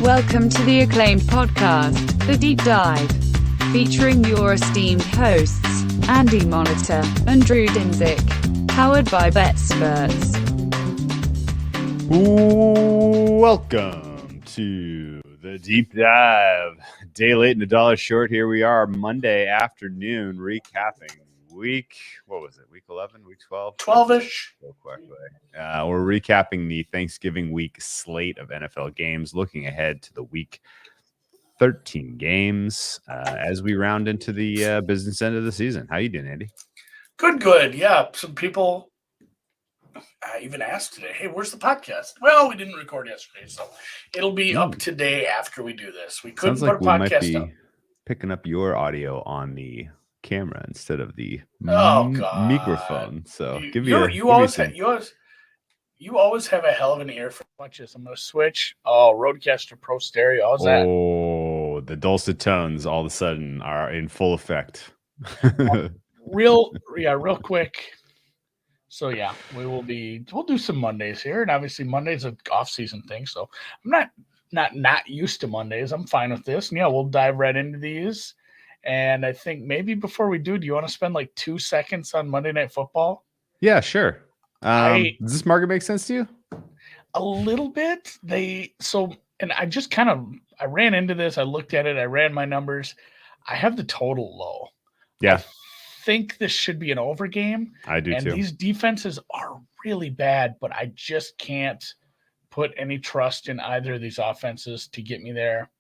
Welcome to the acclaimed podcast, The Deep Dive, featuring your esteemed hosts, Andy Monitor and Drew Dinzik, powered by BetSperts. Welcome to The Deep Dive. Day late and a dollar short. Here we are, Monday afternoon, recapping week 11, week 12? 12-ish. So quickly. We're recapping the Thanksgiving week slate of NFL games, looking ahead to the week 13 games as we round into the business end of the season. How you doing, Andy? Good. Yeah, some people even asked today, hey, where's the podcast? Well, we didn't record yesterday, so it'll be up today after we do this. We couldn't Sounds put like a we might podcast be up. picking up your audio on the camera instead of the microphone. So you always have a hell of an ear for watches. I'm gonna switch. Oh, Rodecaster Pro Stereo. How's that? Oh, the dulcet tones all of a sudden are in full effect. Real quick. So yeah, we'll do some Mondays here, and obviously Monday's an off-season thing. So I'm not used to Mondays. I'm fine with this, and yeah, we'll dive right into these. And I think maybe before we do you want to spend like 2 seconds on Monday Night Football? Yeah, sure. Does this market make sense to you? A little bit. I ran into this. I looked at it. I ran my numbers. I have the total low. Yeah. I think this should be an over game. I do and too. These defenses are really bad, but I just can't put any trust in either of these offenses to get me there.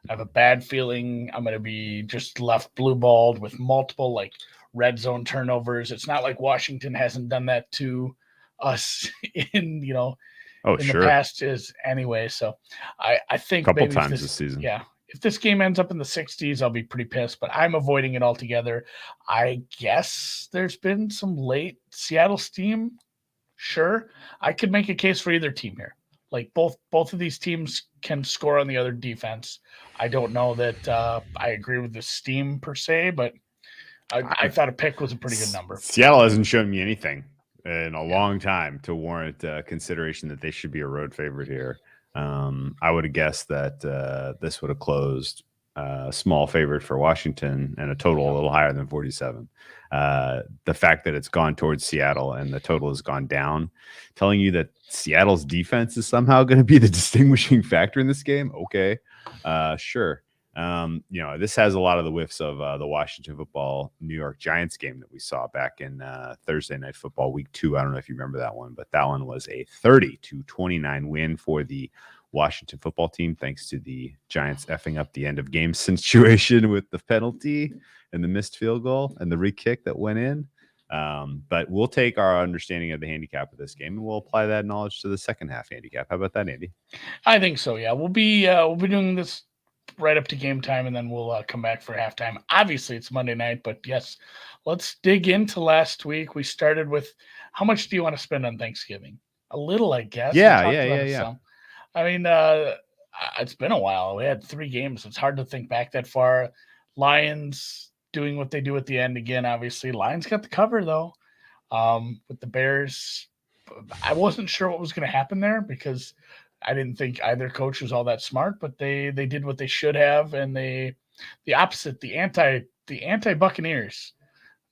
I have a bad feeling I'm going to be just left blue-balled with multiple red zone turnovers. It's not like Washington hasn't done that to us in the past anyway. So I think a couple maybe times this season. Yeah. If this game ends up in the 60s, I'll be pretty pissed, but I'm avoiding it altogether. I guess there's been some late Seattle steam. Sure. I could make a case for either team here. Like both of these teams can score on the other defense. I don't know that I agree with the steam per se, but I thought a pick was a pretty good number. Seattle hasn't shown me anything in a long time to warrant consideration that they should be a road favorite here. I would have guessed that this would have closed small favorite for Washington and a total a little higher than 47. The fact that it's gone towards Seattle and the total has gone down, telling you that Seattle's defense is somehow going to be the distinguishing factor in this game. Okay. Sure. This has a lot of the whiffs of the Washington football New York Giants game that we saw back in Thursday Night Football week 2. I don't know if you remember that one, but that one was a 30-29 win for the Washington football team, thanks to the Giants effing up the end of game situation with the penalty and the missed field goal and the re-kick that went in. But we'll take our understanding of the handicap of this game and we'll apply that knowledge to the second half handicap. How about that, Andy? I think so. Yeah, we'll be doing this right up to game time, and then we'll come back for halftime. Obviously, it's Monday night, but yes, let's dig into last week. We started with how much do you want to spend on Thanksgiving? A little, I guess. Yeah. I mean, it's been a while. We had 3 games. It's hard to think back that far. Lions doing what they do at the end again, obviously. Lions got the cover, though, with the Bears. I wasn't sure what was going to happen there because I didn't think either coach was all that smart, but they did what they should have, and the opposite, the anti Buccaneers.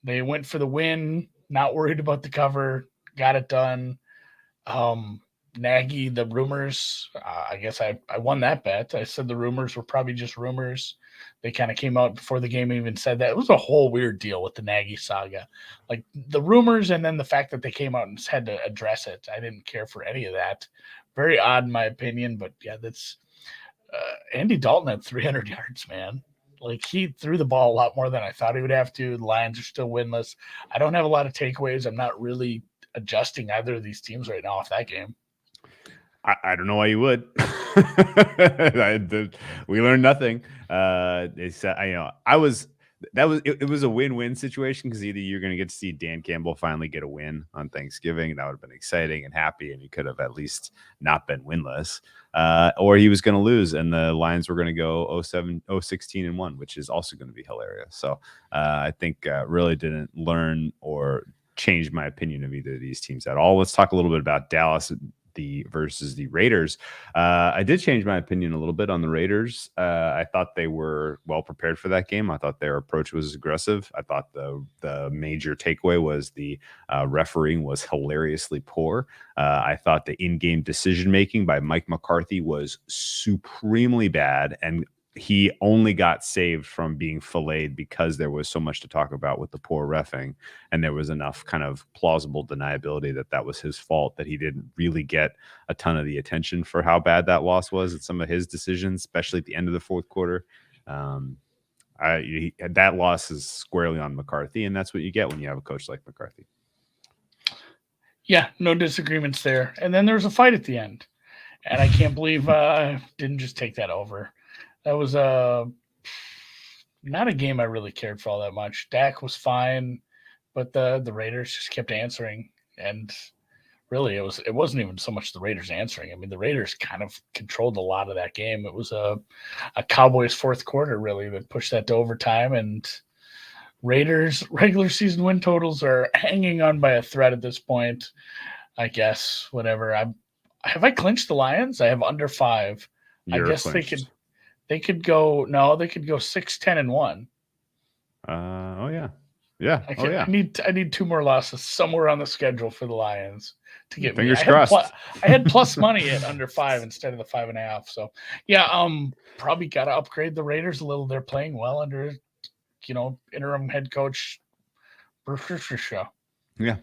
They went for the win, not worried about the cover, got it done. Nagy, the rumors, I guess I won that bet. I said the rumors were probably just rumors. They kind of came out before the game even said that. It was a whole weird deal with the Nagy saga. Like the rumors and then the fact that they came out and had to address it. I didn't care for any of that. Very odd in my opinion, but yeah, that's Andy Dalton had 300 yards, man. Like he threw the ball a lot more than I thought he would have to. The Lions are still winless. I don't have a lot of takeaways. I'm not really adjusting either of these teams right now off that game. I don't know why you would. We learned nothing. It was a win-win situation because either you're going to get to see Dan Campbell finally get a win on Thanksgiving. That would have been exciting and happy, and he could have at least not been winless. Or he was going to lose, and the Lions were going to go 16-1, which is also going to be hilarious. So I think really didn't learn or change my opinion of either of these teams at all. Let's talk a little bit about Dallas. versus the Raiders. I did change my opinion a little bit on the Raiders. I thought they were well prepared for that game. I thought their approach was aggressive. I thought the major takeaway was the refereeing was hilariously poor. I thought the in-game decision making by Mike McCarthy was supremely bad, and he only got saved from being filleted because there was so much to talk about with the poor reffing, and there was enough kind of plausible deniability that was his fault, that he didn't really get a ton of the attention for how bad that loss was at some of his decisions, especially at the end of the fourth quarter. That loss is squarely on McCarthy, and that's what you get when you have a coach like McCarthy. Yeah, no disagreements there. And then there was a fight at the end, and I can't believe didn't just take that over. That was not a game I really cared for all that much. Dak was fine, but the Raiders just kept answering, and really it wasn't even so much the Raiders answering. I mean, the Raiders kind of controlled a lot of that game. It was a Cowboys fourth quarter really that pushed that to overtime, and Raiders regular season win totals are hanging on by a thread at this point. I guess whatever. Have I clinched the Lions? I have under 5. You're I guess clinched. They could go 6-10-1. Oh yeah. Yeah. I need 2 more losses somewhere on the schedule for the Lions to get Fingers me. crossed. I had plus money at under 5 instead of the 5.5. So yeah, probably got to upgrade the Raiders a little. They're playing well under, interim head coach Bruce Shaw. Yeah,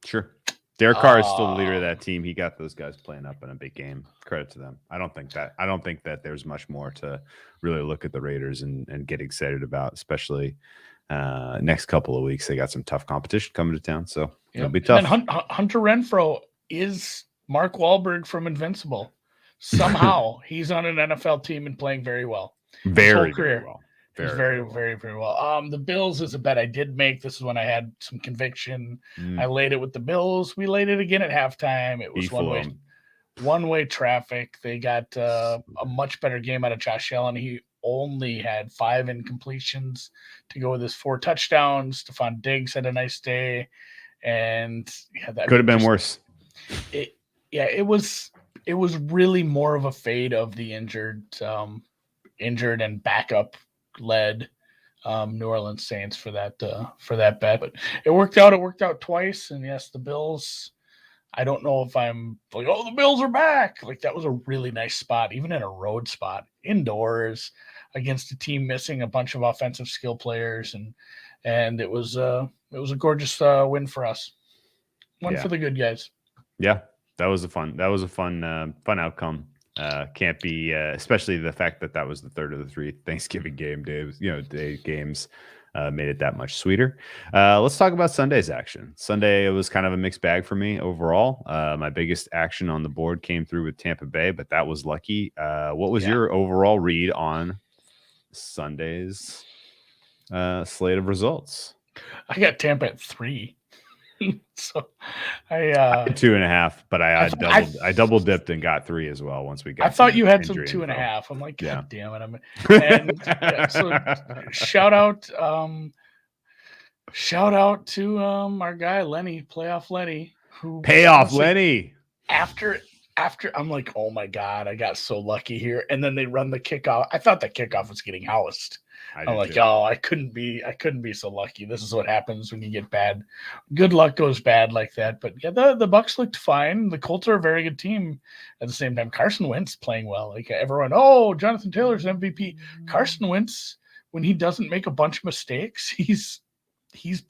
sure. Derek Carr is still the leader of that team. He got those guys playing up in a big game. Credit to them. I don't think that there's much more to really look at the Raiders and get excited about, especially next couple of weeks. They got some tough competition coming to town, so it'll be tough. And Hunter Renfrow is Mark Wahlberg from Invincible. Somehow he's on an NFL team and playing very well. Very well. Very well. The Bills is a bet I did make. This is when I had some conviction. I laid it with the Bills. We laid it again at halftime. It was one-way traffic. They got a much better game out of Josh Allen. He only had 5 incompletions to go with his 4 touchdowns. Stephon Diggs had a nice day, and that could have been worse. It was really more of a fade of the injured and backup led New Orleans Saints for that bet, but it worked out. It worked out twice, and yes, the Bills. I don't know if I'm like, the Bills are back. Like, that was a really nice spot, even in a road spot, indoors against a team missing a bunch of offensive skill players, and it was a gorgeous win for us. One for the good guys. Yeah, that was a fun outcome. Can't be, especially the fact that was the third of the 3 Thanksgiving day games, made it that much sweeter. Let's talk about Sunday's action. Sunday, it was kind of a mixed bag for me overall. My biggest action on the board came through with Tampa Bay, but that was lucky. What was your overall read on Sunday's slate of results? I got Tampa at 3. So I had 2.5, but I double dipped and got 3 as well once we got. I thought you had some 2.5. I'm like, God damn it! So shout out to our guy Lenny, Playoff Lenny, who payoff Lenny. After I'm like, oh my God, I got so lucky here, and then they run the kickoff. I thought the kickoff was getting housed. I'm like, I couldn't be so lucky. This is what happens when you get bad. Good luck goes bad like that. But yeah, the Bucs looked fine. The Colts are a very good team. At the same time, Carson Wentz playing well. Like everyone, Jonathan Taylor's MVP. Carson Wentz, when he doesn't make a bunch of mistakes, he's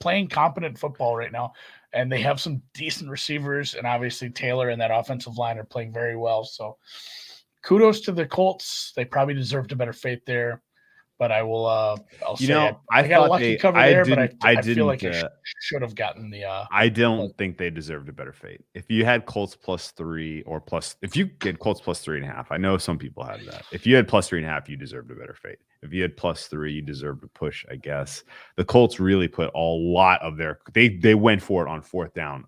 playing competent football right now. And they have some decent receivers, and obviously Taylor and that offensive line are playing very well. So kudos to the Colts. They probably deserved a better fate there. But I will. I'll say I got a lucky cover there, but I feel like I should have gotten the. I don't think they deserved a better fate. If you had Colts +3 or if you get Colts +3.5, I know some people had that. If you had +3.5, you deserved a better fate. If you had +3, you deserved a push, I guess. The Colts really put a lot of their. They went for it on 4th down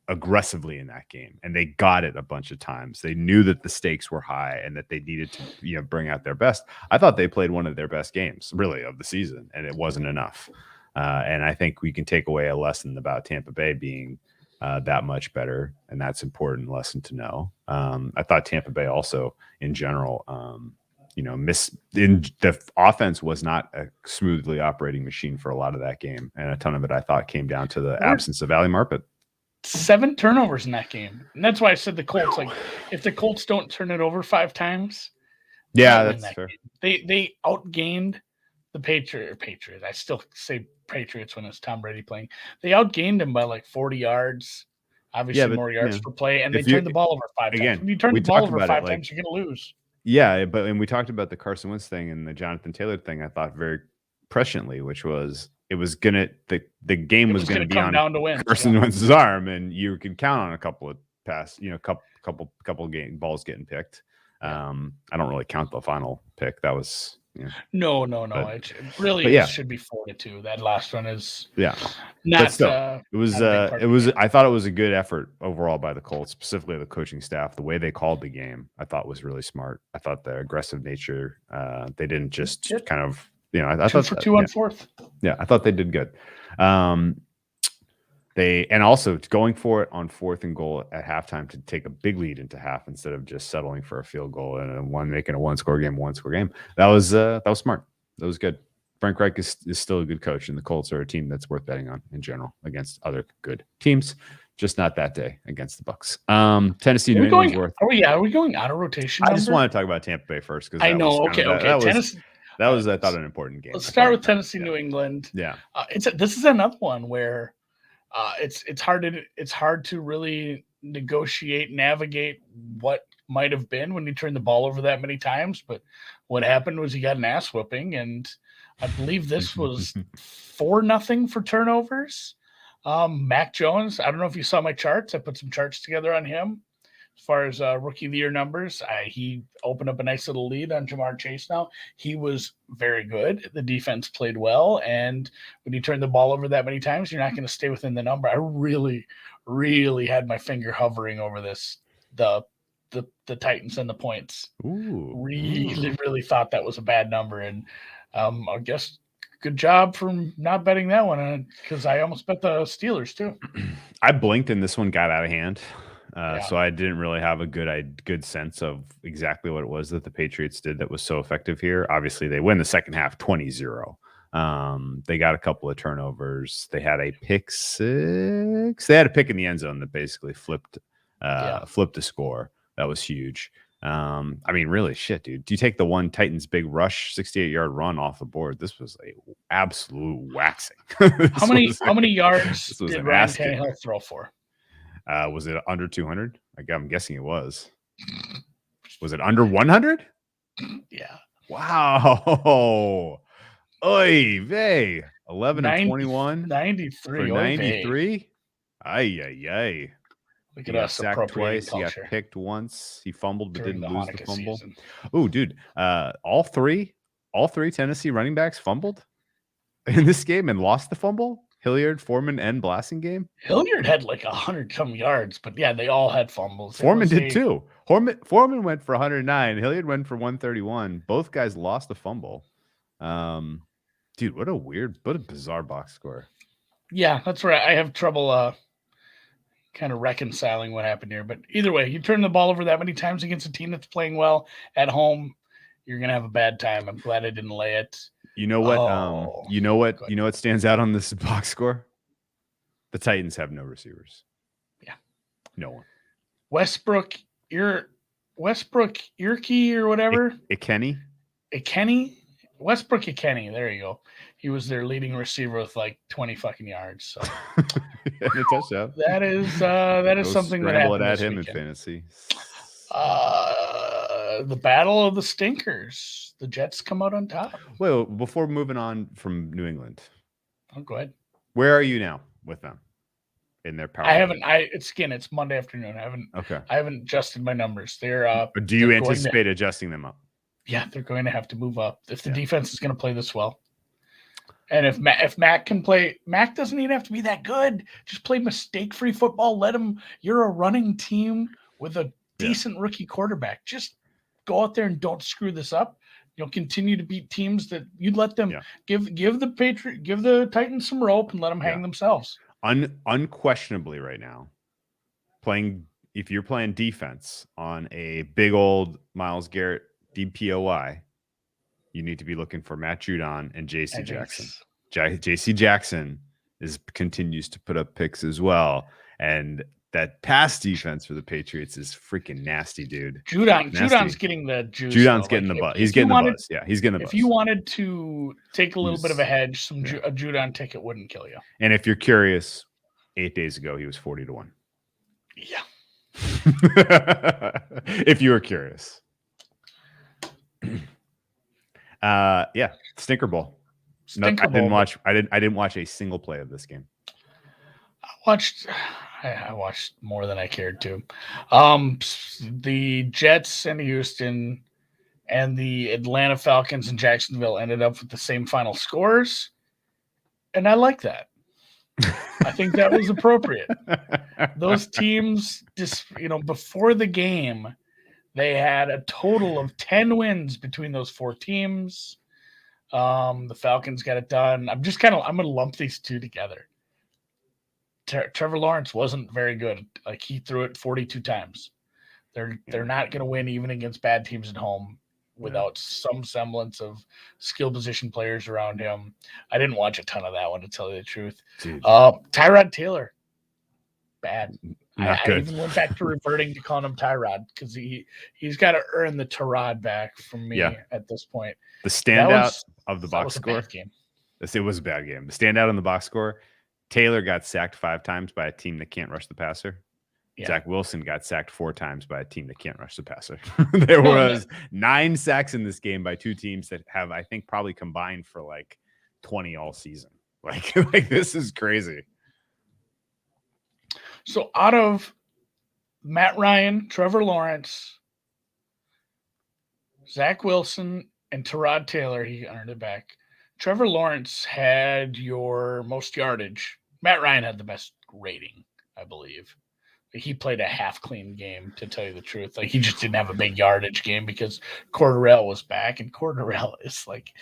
aggressively in that game, and they got it a bunch of times. They knew that the stakes were high and that they needed to bring out their best. I thought they played one of their best games really of the season, and it wasn't enough. And I think we can take away a lesson about Tampa Bay being that much better, and that's an important lesson to know. I thought Tampa Bay also in general, the offense was not a smoothly operating machine for a lot of that game. And a ton of it, I thought, came down to the absence of Ali Marpet. 7 turnovers in that game. And that's why I said the Colts, like, if the Colts don't turn it over 5 times, yeah, that's fair. They outgained the Patriots. I still say Patriots when it's Tom Brady playing. They outgained them by like 40 yards. Obviously, more yards per play, and they turned the ball over 5 times. When you turn the ball over 5 times, you're going to lose. Yeah, and we talked about the Carson Wentz thing and the Jonathan Taylor thing, I thought very presciently, which was the game was gonna be on down to win, Carson Wentz's arm, and you could count on a couple of couple game balls getting picked. I don't really count the final pick. That was no. It really should be 4-2. That last one is not. Still, it was. I thought it was a good effort overall by the Colts, specifically the coaching staff. The way they called the game, I thought was really smart. I thought the aggressive nature. They didn't just kind of. I thought 2 for 2 on fourth. Yeah, I thought they did good. And also going for it on 4th and goal at halftime to take a big lead into half instead of just settling for a field goal and making a one-score game. That was smart. That was good. Frank Reich is still a good coach, and the Colts are a team that's worth betting on in general against other good teams. Just not that day against the Bucks. Tennessee, New England's worth. Are we going out of rotation? I just want to talk about Tampa Bay first because I know. Okay. That was I thought an important game. Let's start with Tennessee, New England. Yeah, this is another one where it's hard to really navigate what might have been when you turn the ball over that many times. But what happened was he got an ass whooping, and I believe this was 4-0 for turnovers. Mac Jones, I don't know if you saw my charts. I put some charts together on him. As far as rookie of the year numbers, he opened up a nice little lead on Jamar Chase now. He was very good. The defense played well. And when you turn the ball over that many times, you're not going to stay within the number. I really, really had my finger hovering over this, the Titans and the points. Ooh. Really thought that was a bad number. And I guess good job from not betting that one because I almost bet the Steelers too. I blinked and this one got out of hand. So I didn't really have a good sense of exactly what it was that the Patriots did that was so effective here. Obviously, they win the second half 20-0. They got a couple of turnovers. They had a pick 6. They had a pick in the end zone that basically flipped the score. That was huge. Really, shit, dude. Do you take the one Titans big rush, 68-yard run off the board? This was a absolute waxing. How many yards did Ryan Tannehill throw for? Was it under 200? I'm guessing it was. Was it under 100? Yeah. Wow. Oy vey. 11 and 21. 93. For 93? Ay. Look at us sacked twice. Culture. He got picked once. He fumbled but didn't lose the fumble. Season. Oh, dude. All three Tennessee running backs fumbled in this game and lost the fumble. Hilliard, Foreman, and Blasingame. Hilliard had like 100-some yards, but yeah, they all had fumbles. Foreman did too. Foreman went for 109. Hilliard went for 131. Both guys lost a fumble. Dude, what a bizarre box score. Yeah, that's right. I have trouble kind of reconciling what happened here. But either way, you turn the ball over that many times against a team that's playing well at home, you're gonna have a bad time. I'm glad I didn't lay it. You know what? You know what stands out on this box score? The Titans have no receivers. Yeah, no one. Westbrook Irkey or whatever. Ikenny. Westbrook Ikenny. There you go. He was their leading receiver with like 20 fucking yards. So a touchdown. That is something that happened at him weekend. In fantasy. The battle of the stinkers. The Jets come out on top. Well, before moving on from New England. Oh, go ahead. Where are you now with them in their power? I haven't. It's Monday afternoon. I haven't adjusted my numbers. They're do you anticipate adjusting them up? Yeah, they're going to have to move up if the defense is going to play this well. And if Mac can play, Mac doesn't even have to be that good. Just play mistake-free football. Let him. You're a running team with a decent rookie quarterback. Just go out there and don't screw this up. You'll continue to beat teams that you'd let them give the Titans some rope and let them hang themselves. Unquestionably right now, playing if you're playing defense on a big old Myles Garrett DPOY, you need to be looking for Matt Judon and JC Jackson. JC Jackson continues to put up picks as well. And that pass defense for the Patriots is freaking nasty, dude. Judon's getting the juice. Judon's getting the buzz. He's getting the buzz. Yeah, he's getting the buzz. If you wanted to take a little bit of a hedge, a Judon ticket wouldn't kill you. And if you're curious, 8 days ago, he was 40-1. Yeah. If you were curious. Stinker Bowl. I didn't watch a single play of this game. I watched more than I cared to. The Jets and Houston and the Atlanta Falcons and Jacksonville ended up with the same final scores, and I like that. I think that was appropriate. Those teams, before the game, they had a total of 10 wins between those 4 teams. The Falcons got it done. I'm going to lump these two together. Trevor Lawrence wasn't very good. Like, he threw it 42 times. They're not going to win even against bad teams at home without some semblance of skill position players around him. I didn't watch a ton of that one, to tell you the truth. Tyrod Taylor, bad. I even went back to reverting to calling him Tyrod because he's got to earn the Tyrod back from me at this point. The standout of the box score. It was a bad game. The standout in the box score. Taylor got sacked 5 times by a team that can't rush the passer. Yeah. Zach Wilson got sacked 4 times by a team that can't rush the passer. There was 9 sacks in this game by 2 teams that have, I think, probably combined for like 20 all season. Like this is crazy. So out of Matt Ryan, Trevor Lawrence, Zach Wilson, and Tyrod Taylor, he earned it back. Trevor Lawrence had your most yardage. Matt Ryan had the best rating, I believe. He played a half-clean game, to tell you the truth. Like, he just didn't have a big yardage game because Cordarrelle was back, and Cordarrelle is like,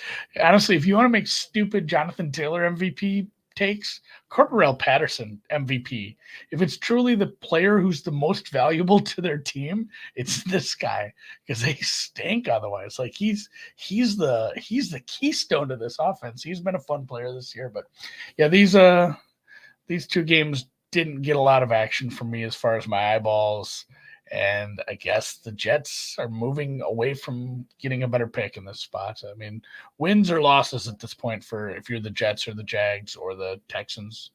honestly, if you want to make stupid Jonathan Taylor MVP takes, Cordarrelle Patterson MVP. If it's truly the player who's the most valuable to their team, it's this guy, because they stink otherwise. Like, he's the keystone to this offense. He's been a fun player this year, but yeah, these 2 games didn't get a lot of action from me as far as my eyeballs, and I guess the Jets are moving away from getting a better pick in this spot. I mean, wins or losses at this point for if you're the Jets or the Jags or the Texans.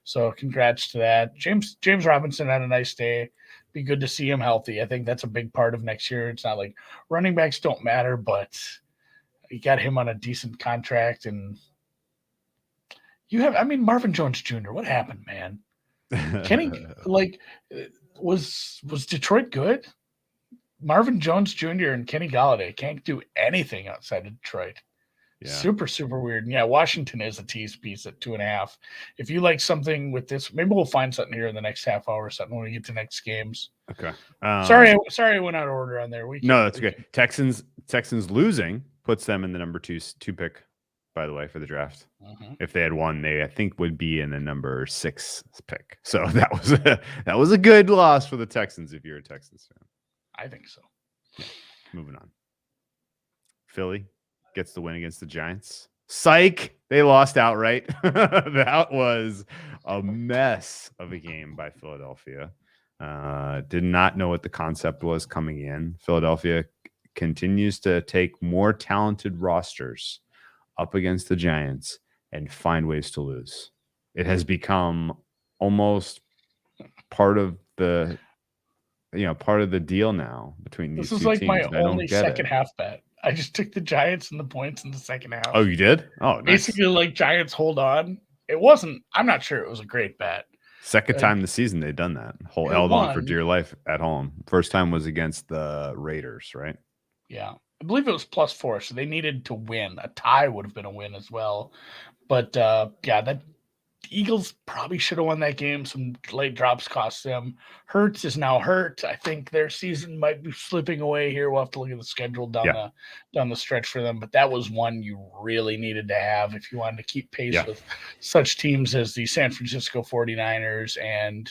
So congrats to that. James Robinson had a nice day. Be good to see him healthy. I think that's a big part of next year. It's not like running backs don't matter, but you got him on a decent contract, and Marvin Jones Jr. What happened, man? Kenny, was Detroit good? Marvin Jones Jr. and Kenny Golladay can't do anything outside of Detroit. Yeah. Super, super weird. And yeah, Washington is a tease piece at 2.5. If you like something with this, maybe we'll find something here in the next half hour or something when we get to next games. Okay. Sorry, I went out of order on there. No, that's okay. Texans losing puts them in the number 2 pick, by the way, for the draft. Mm-hmm. If they had won, they, I think, would be in the number 6 pick. So that was a good loss for the Texans if you're a Texans fan. I think so. Yeah. Moving on. Philly gets the win against the Giants. Psych! They lost outright. That was a mess of a game by Philadelphia. Did not know what the concept was coming in. Philadelphia continues to take more talented rosters up against the Giants and find ways to lose. It has become almost part of the deal now between these two teams. This is like my only second half bet. I just took the Giants and the points in the second half. Oh, you did? Oh, nice. Basically, like, Giants hold on. I'm not sure it was a great bet. Second time this season they've done that. Held on for dear life at home. First time was against the Raiders, right? Yeah. I believe it was +4, so they needed to win. A tie would have been a win as well. But, the Eagles probably should have won that game. Some late drops cost them. Hurts is now hurt. I think their season might be slipping away here. We'll have to look at the schedule down the stretch for them. But that was one you really needed to have if you wanted to keep pace with such teams as the San Francisco 49ers and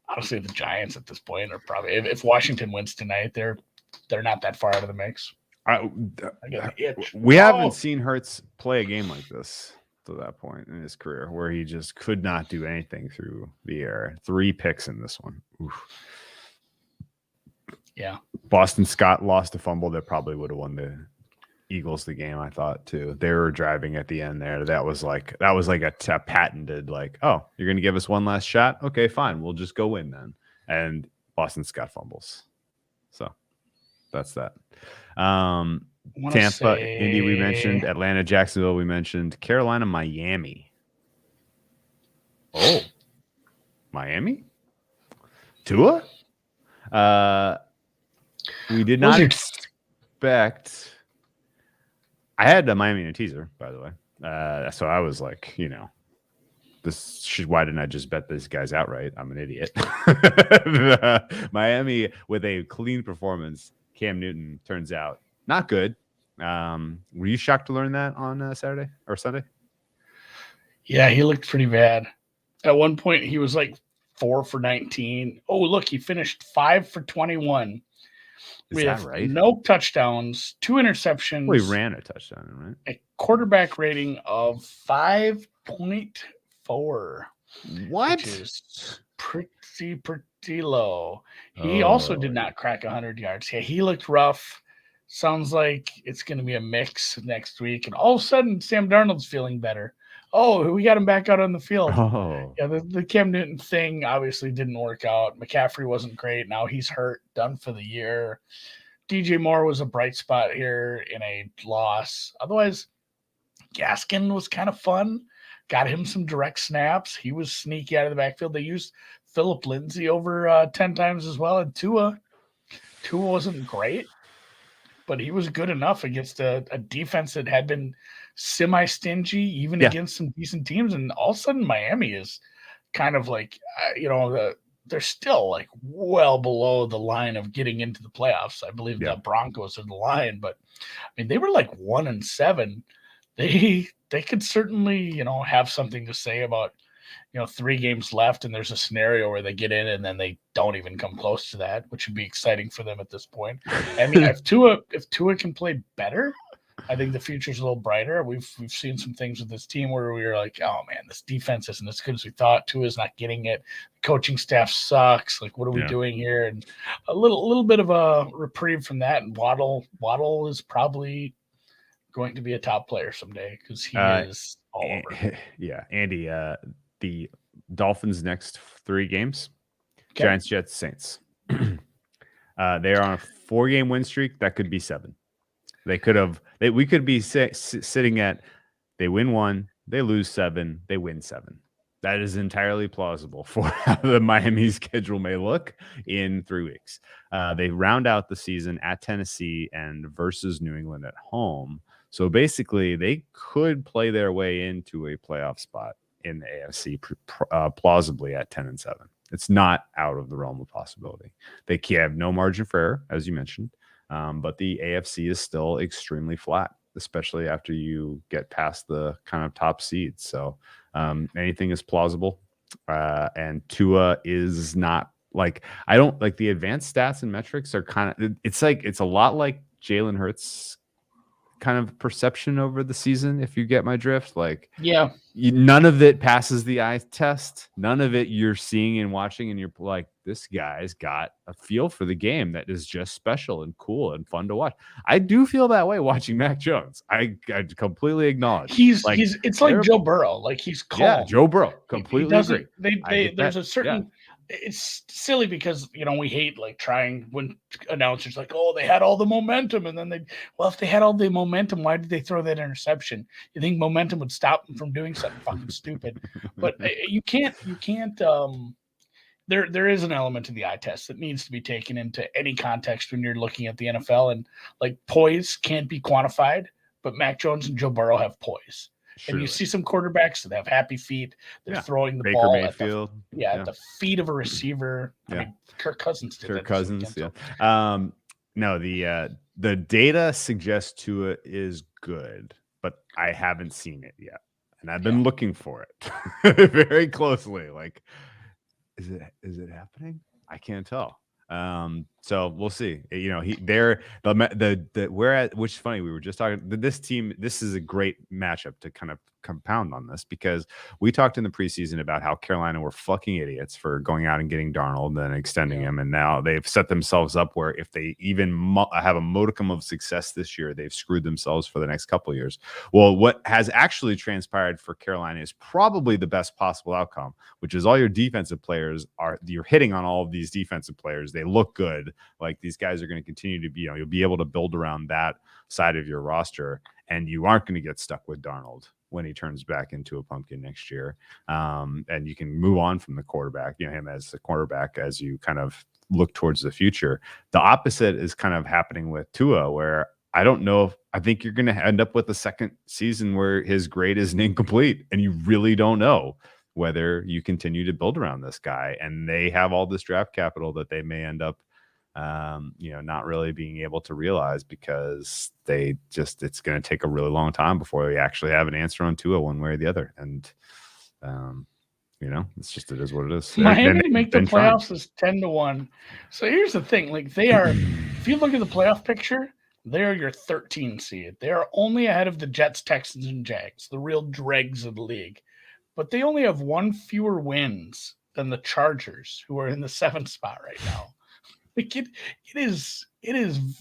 Honestly, the Giants at this point are probably if Washington wins tonight, they're not that far out of the mix. I got the itch. We haven't seen Hurts play a game like this to that point in his career where he just could not do anything through the air. 3 picks in this one. Oof. Yeah. Boston Scott lost a fumble that probably would have won the Eagles the game, I thought, too. They were driving at the end there. That was like a patented, like, oh, you're going to give us one last shot? Okay, fine. We'll just go in then. And Boston Scott fumbles. So that's that. Tampa, Indy, we mentioned. Atlanta, Jacksonville, we mentioned. Carolina, Miami. Oh, Miami? Tua? We did not expect. I had Miami in a teaser, by the way. So I was like, why didn't I just bet these guys outright? I'm an idiot. Miami with a clean performance. Cam Newton turns out not good. Were you shocked to learn that on Saturday or Sunday? Yeah, he looked pretty bad. At one point, he was like 4 for 19. Oh, look, he finished 5 for 21. Is that right? No touchdowns, 2 interceptions. Well, he ran a touchdown, right? A quarterback rating of 5.4. What? Which is pretty low. He also did not crack 100 yards. Yeah, he looked rough. Sounds like it's going to be a mix next week. And all of a sudden, Sam Darnold's feeling better. Oh, we got him back out on the field. Oh. Yeah, the Cam Newton thing obviously didn't work out. McCaffrey wasn't great. Now he's hurt, done for the year. DJ Moore was a bright spot here in a loss. Otherwise, Gaskin was kind of fun. Got him some direct snaps. He was sneaky out of the backfield. They used Phillip Lindsay over 10 times as well. And Tua wasn't great, but he was good enough against a defense that had been semi-stingy, even against some decent teams. And all of a sudden, Miami is kind of like, they're still like well below the line of getting into the playoffs. I believe the Broncos are the line, but I mean, they were like 1-7. They could certainly, have something to say about, 3 games left, and there's a scenario where they get in and then they don't even come close to that, which would be exciting for them at this point. I mean, if Tua can play better, I think the future's a little brighter. We've seen some things with this team where we were like, oh man, this defense isn't as good as we thought. Tua's not getting it. The coaching staff sucks. Like, what are we doing here? And a little bit of a reprieve from that. And Waddle is probably going to be a top player someday because he is all over. Yeah, Andy. The Dolphins' next 3 games: Giants, Jets, Saints. They are on a 4-game win streak. That could be 7. We could be sitting at they win 1, they lose 7, they win 7. That is entirely plausible for how the Miami schedule may look in 3 weeks. They round out the season at Tennessee and versus New England at home. So basically, they could play their way into a playoff spot in the AFC plausibly at 10-7. It's not out of the realm of possibility. They have no margin for error, as you mentioned. But the AFC is still extremely flat, especially after you get past the kind of top seeds. So anything is plausible. And Tua is not like, I don't like the advanced stats and metrics are kind of, it's a lot like Jalen Hurts kind of perception over the season, if you get my drift. Like, none of it passes the eye test. None of it you're seeing and watching, and you're like, this guy's got a feel for the game that is just special and cool and fun to watch. I do feel that way watching Mac Jones. I completely acknowledge. It's like Joe Burrow. Like, he's calm. Yeah, Joe Burrow. Completely agree. There's a certain. It's silly because, we hate like trying when announcers like, oh, they had all the momentum. And then if they had all the momentum, why did they throw that interception? You think momentum would stop them from doing something fucking stupid, but you can't, there is an element to the eye test that needs to be taken into any context when you're looking at the NFL, and like poise can't be quantified, but Mac Jones and Joe Burrow have poise. Surely. And you see some quarterbacks that have happy feet. They're throwing the ball Mayfield. At the feet of a receiver. I mean, Kirk Cousins did that. Kirk Cousins, no, the data suggests Tua is good, but I haven't seen it yet. And I've been looking for it very closely. Like, Is it happening? I can't tell. So we'll see. You know, they're the whereas, which is funny. We were just talking. This team. This is a great matchup to kind of compound on this, because we talked in the preseason about how Carolina were fucking idiots for going out and getting Darnold and then extending him, and now they've set themselves up where if they even have a modicum of success this year, they've screwed themselves for the next couple of years. Well, what has actually transpired for Carolina is probably the best possible outcome, which is all your defensive players you're hitting on all of these defensive players. They look good. Like, these guys are going to continue to be, you'll be able to build around that side of your roster, and you aren't going to get stuck with Darnold when he turns back into a pumpkin next year. And you can move on from the quarterback, him as the quarterback, as you kind of look towards the future. The opposite is kind of happening with Tua, where I don't know I think you're going to end up with a second season where his grade is incomplete, and you really don't know whether you continue to build around this guy. And they have all this draft capital that they may end up not really being able to realize, because it's going to take a really long time before we actually have an answer on Tua one way or the other. And, it is what it is. Miami to make the playoffs is 10-1. So here's the thing. Like, they are, if you look at the playoff picture, they're your 13 seed. They are only ahead of the Jets, Texans, and Jags, the real dregs of the league. But they only have one fewer wins than the Chargers, who are in the 7th spot right now. Like, it is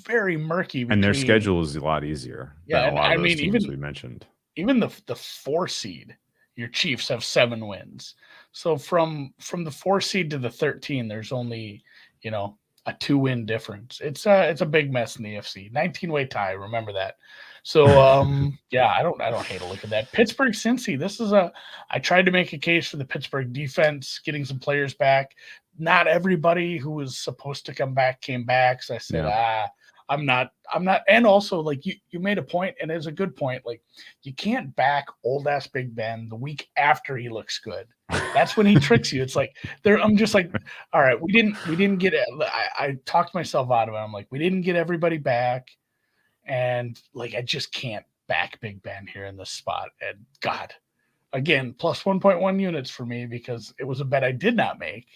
very murky. And their schedule is a lot easier. Yeah, than a lot of those teams we mentioned. Even the 4 seed, your Chiefs have 7 wins. So from the 4 seed to the 13, there's only a 2-win difference. It's a big mess in the AFC. 19-way tie. Remember that. So I don't hate to look at that. Pittsburgh, Cincy. I tried to make a case for the Pittsburgh defense, getting some players back. Not everybody who was supposed to come back came back. So I said, I'm not. And also, like, you made a point, and it's a good point. Like, you can't back old ass Big Ben the week after he looks good. That's when he tricks you. It's like I'm just like, all right, we didn't get it. I talked myself out of it. I'm like, we didn't get everybody back, and like, I just can't back Big Ben here in this spot. And God, again, plus 1.1 units for me, because it was a bet I did not make.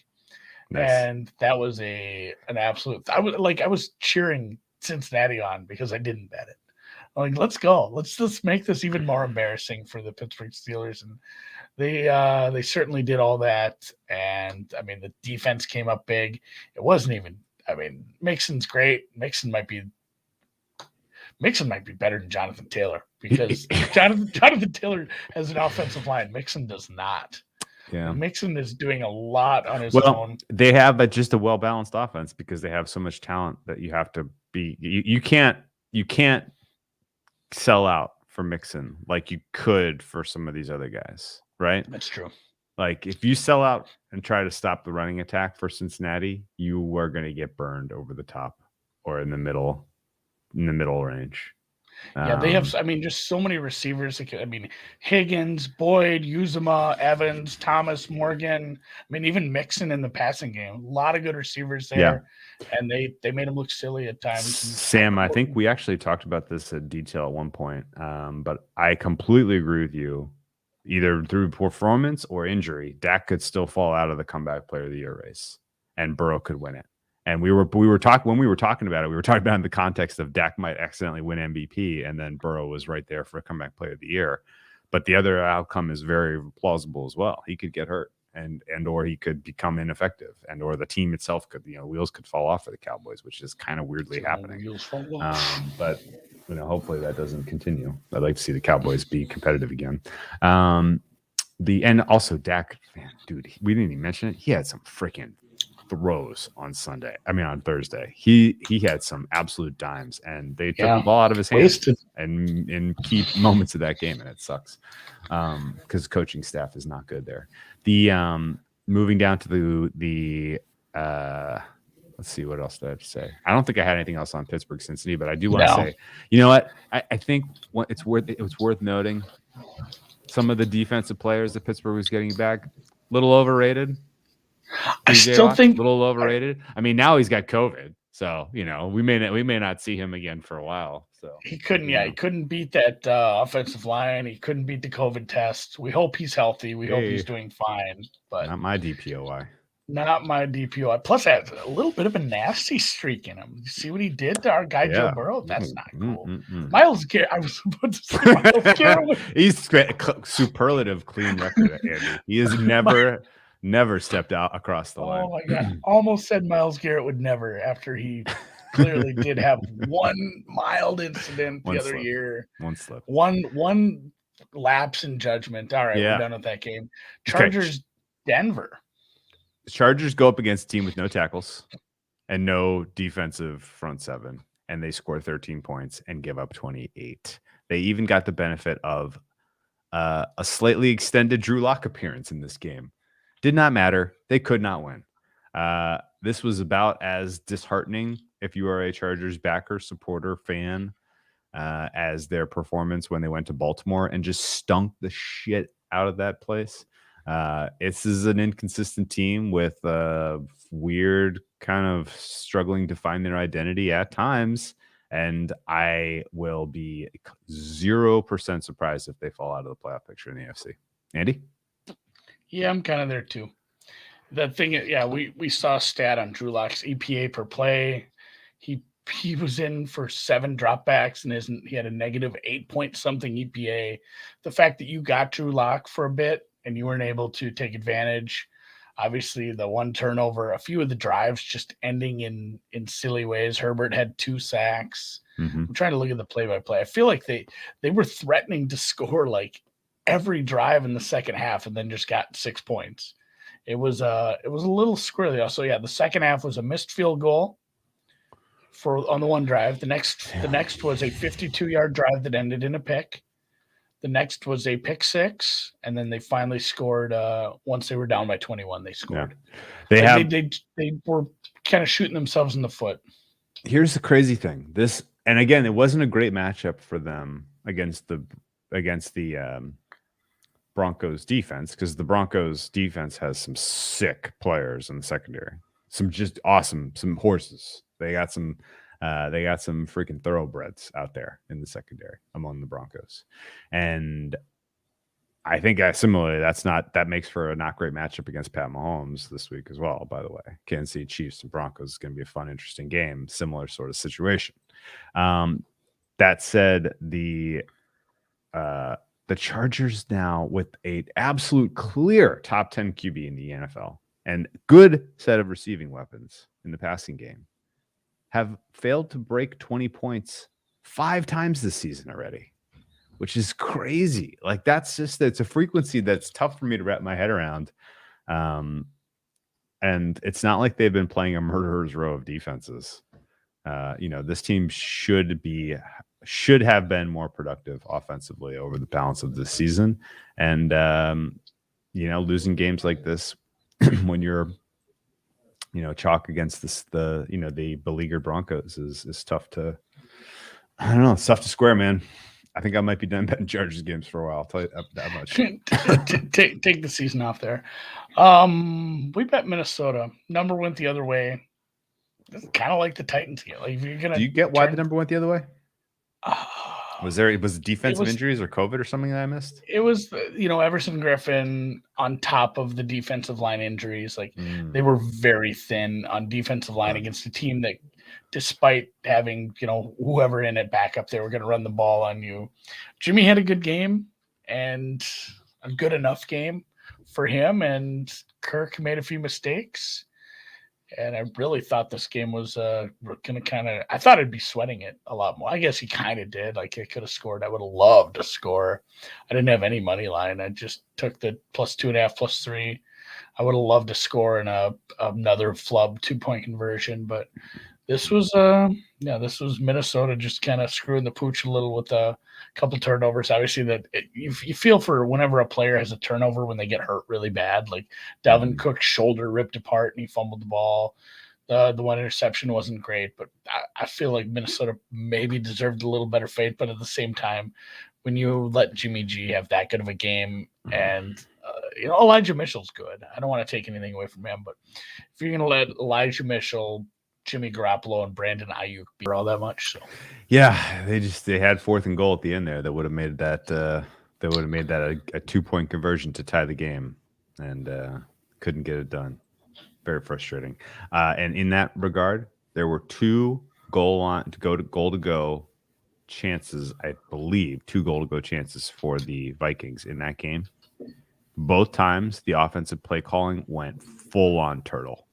Nice. And that was an absolute. I was cheering Cincinnati on because I didn't bet it. I'm like, let's go. Let's make this even more embarrassing for the Pittsburgh Steelers. And they certainly did all that. And I mean, the defense came up big. It wasn't even. I mean, Mixon's great. Mixon might be better than Jonathan Taylor, because Jonathan Taylor has an offensive line. Mixon does not. Yeah, Mixon is doing a lot on his own. They have just a well-balanced offense, because they have so much talent that you have to be. You can't sell out for Mixon like you could for some of these other guys, right? That's true. Like, if you sell out and try to stop the running attack for Cincinnati, you are going to get burned over the top or in the middle range. Yeah, they have, just so many receivers. Higgins, Boyd, Uzomah, Evans, Thomas, Morgan. even Mixon in the passing game. A lot of good receivers there. Yeah. And they made him look silly at times. Sam, I think we actually talked about this in detail at one point, but I completely agree with you. Either through performance or injury, Dak could still fall out of the comeback player of the year race, and Burrow could win it. And we were talking about it. We were talking about it in the context of Dak might accidentally win MVP, and then Burrow was right there for a comeback player of the year. But the other outcome is very plausible as well. He could get hurt, and or he could become ineffective, and or the team itself could, wheels could fall off for the Cowboys, which is kind of weirdly happening. But hopefully that doesn't continue. I'd like to see the Cowboys be competitive again. And also Dak, man, dude, we didn't even mention it. He had some freaking throws on Thursday. He had some absolute dimes, and they took the ball out of his hands and in key moments of that game, and it sucks because coaching staff is not good there. The moving down to the let's see, what else did I have to say? I don't think I had anything else on Pittsburgh Cincinnati, but I do want to say, you know what? I think it's worth noting some of the defensive players that Pittsburgh was getting back, little overrated. I still think a little overrated. Now he's got COVID, so we may not see him again for a while. So he couldn't. Yeah, he couldn't beat that offensive line. He couldn't beat the COVID test. We hope he's healthy. We hope he's doing fine. But not my DPOY. Not my DPOI. Plus, that a little bit of a nasty streak in him. You see what he did to our guy Joe Burrow? That's not cool. Myles Garrett. I was about to say Myles Garrett. He's superlative clean record, Andy. He has never stepped out across the line. Oh my god! Almost said Myles Garrett would never after he clearly did have one mild incident the other year. One slip. One lapse in judgment. All right, we're done with that game. Chargers, Denver. Chargers go up against a team with no tackles and no defensive front seven, and they score 13 points and give up 28. They even got the benefit of a slightly extended Drew Lock appearance in this game. Did not matter. They could not win. This was about as disheartening if you are a Chargers backer, supporter, fan, as their performance when they went to Baltimore and just stunk the shit out of that place. This is an inconsistent team with weird kind of struggling to find their identity at times. And I will be 0% surprised if they fall out of the playoff picture in the AFC. Andy? Yeah, I'm kind of there too. The thing, we saw a stat on Drew Lock's EPA per play. He was in for 7 dropbacks and he had a negative 8-point-something EPA. The fact that you got Drew Lock for a bit and you weren't able to take advantage, obviously the one turnover, a few of the drives just ending in silly ways. Herbert had 2 sacks. I'm trying to look at the play-by-play. I feel like they were threatening to score like every drive in the second half and then just got 6 points. It was a little squirrely. Also, the second half was a missed field goal on the one drive. The next was a 52-yard drive that ended in a pick. The next was a pick 6, and then they finally scored. Once they were down by 21, they scored. Yeah. They were kind of shooting themselves in the foot. Here's the crazy thing. And again, it wasn't a great matchup for them against the Broncos defense, because the Broncos defense has some sick players in the secondary, some just awesome, some horses. They got some freaking thoroughbreds out there in the secondary among the Broncos. And I think similarly, that makes for a not great matchup against Pat Mahomes this week as well, by the way. Kansas City Chiefs and Broncos is going to be a fun, interesting game. Similar sort of situation. That said, the Chargers now with an absolute clear top 10 QB in the NFL and good set of receiving weapons in the passing game have failed to break 20 points 5 times this season already, which is crazy. Like it's a frequency that's tough for me to wrap my head around. And it's not like they've been playing a murderer's row of defenses. This team should have been more productive offensively over the balance of this season. And, losing games like this when you're, chalk against the beleaguered Broncos is tough to, I don't know. It's tough to square, man. I think I might be done betting Chargers games for a while. I'll tell you that much. Take the season off there. We bet Minnesota. Number went the other way. It's kind of like the Titans here. Like, if you're gonna, do you get why the number went the other way? Was it defensive injuries or COVID or something that I missed? It was, Everson Griffin on top of the defensive line injuries. Like they were very thin on defensive line against a team that, despite having, whoever in it back up, they were going to run the ball on you. Jimmy had a good game and a good enough game for him. And Kirk made a few mistakes. And I really thought this game was going to I thought I'd be sweating it a lot more. I guess he kind of did. Like, I could have scored. I would have loved to score. I didn't have any money line. I just took the +2.5, +3. I would have loved to score in another flub 2-point conversion. But this was Minnesota just kind of screwing the pooch a little with a couple turnovers. Obviously, you feel for whenever a player has a turnover when they get hurt really bad. Like Dalvin Cook's shoulder ripped apart and he fumbled the ball. The one interception wasn't great, but I feel like Minnesota maybe deserved a little better fate. But at the same time, when you let Jimmy G have that good of a game, and Elijah Mitchell's good. I don't want to take anything away from him, but if you're going to let Elijah Mitchell, Jimmy Garoppolo, and Brandon Ayuk be all that much, so yeah, they had 4th and goal at the end there that would have made that a 2-point conversion to tie the game, and couldn't get it done. very frustrating. And in that regard, there were two goal to go chances, I believe, 2 goal to go chances for the Vikings in that game. Both times the offensive play calling went full on turtle,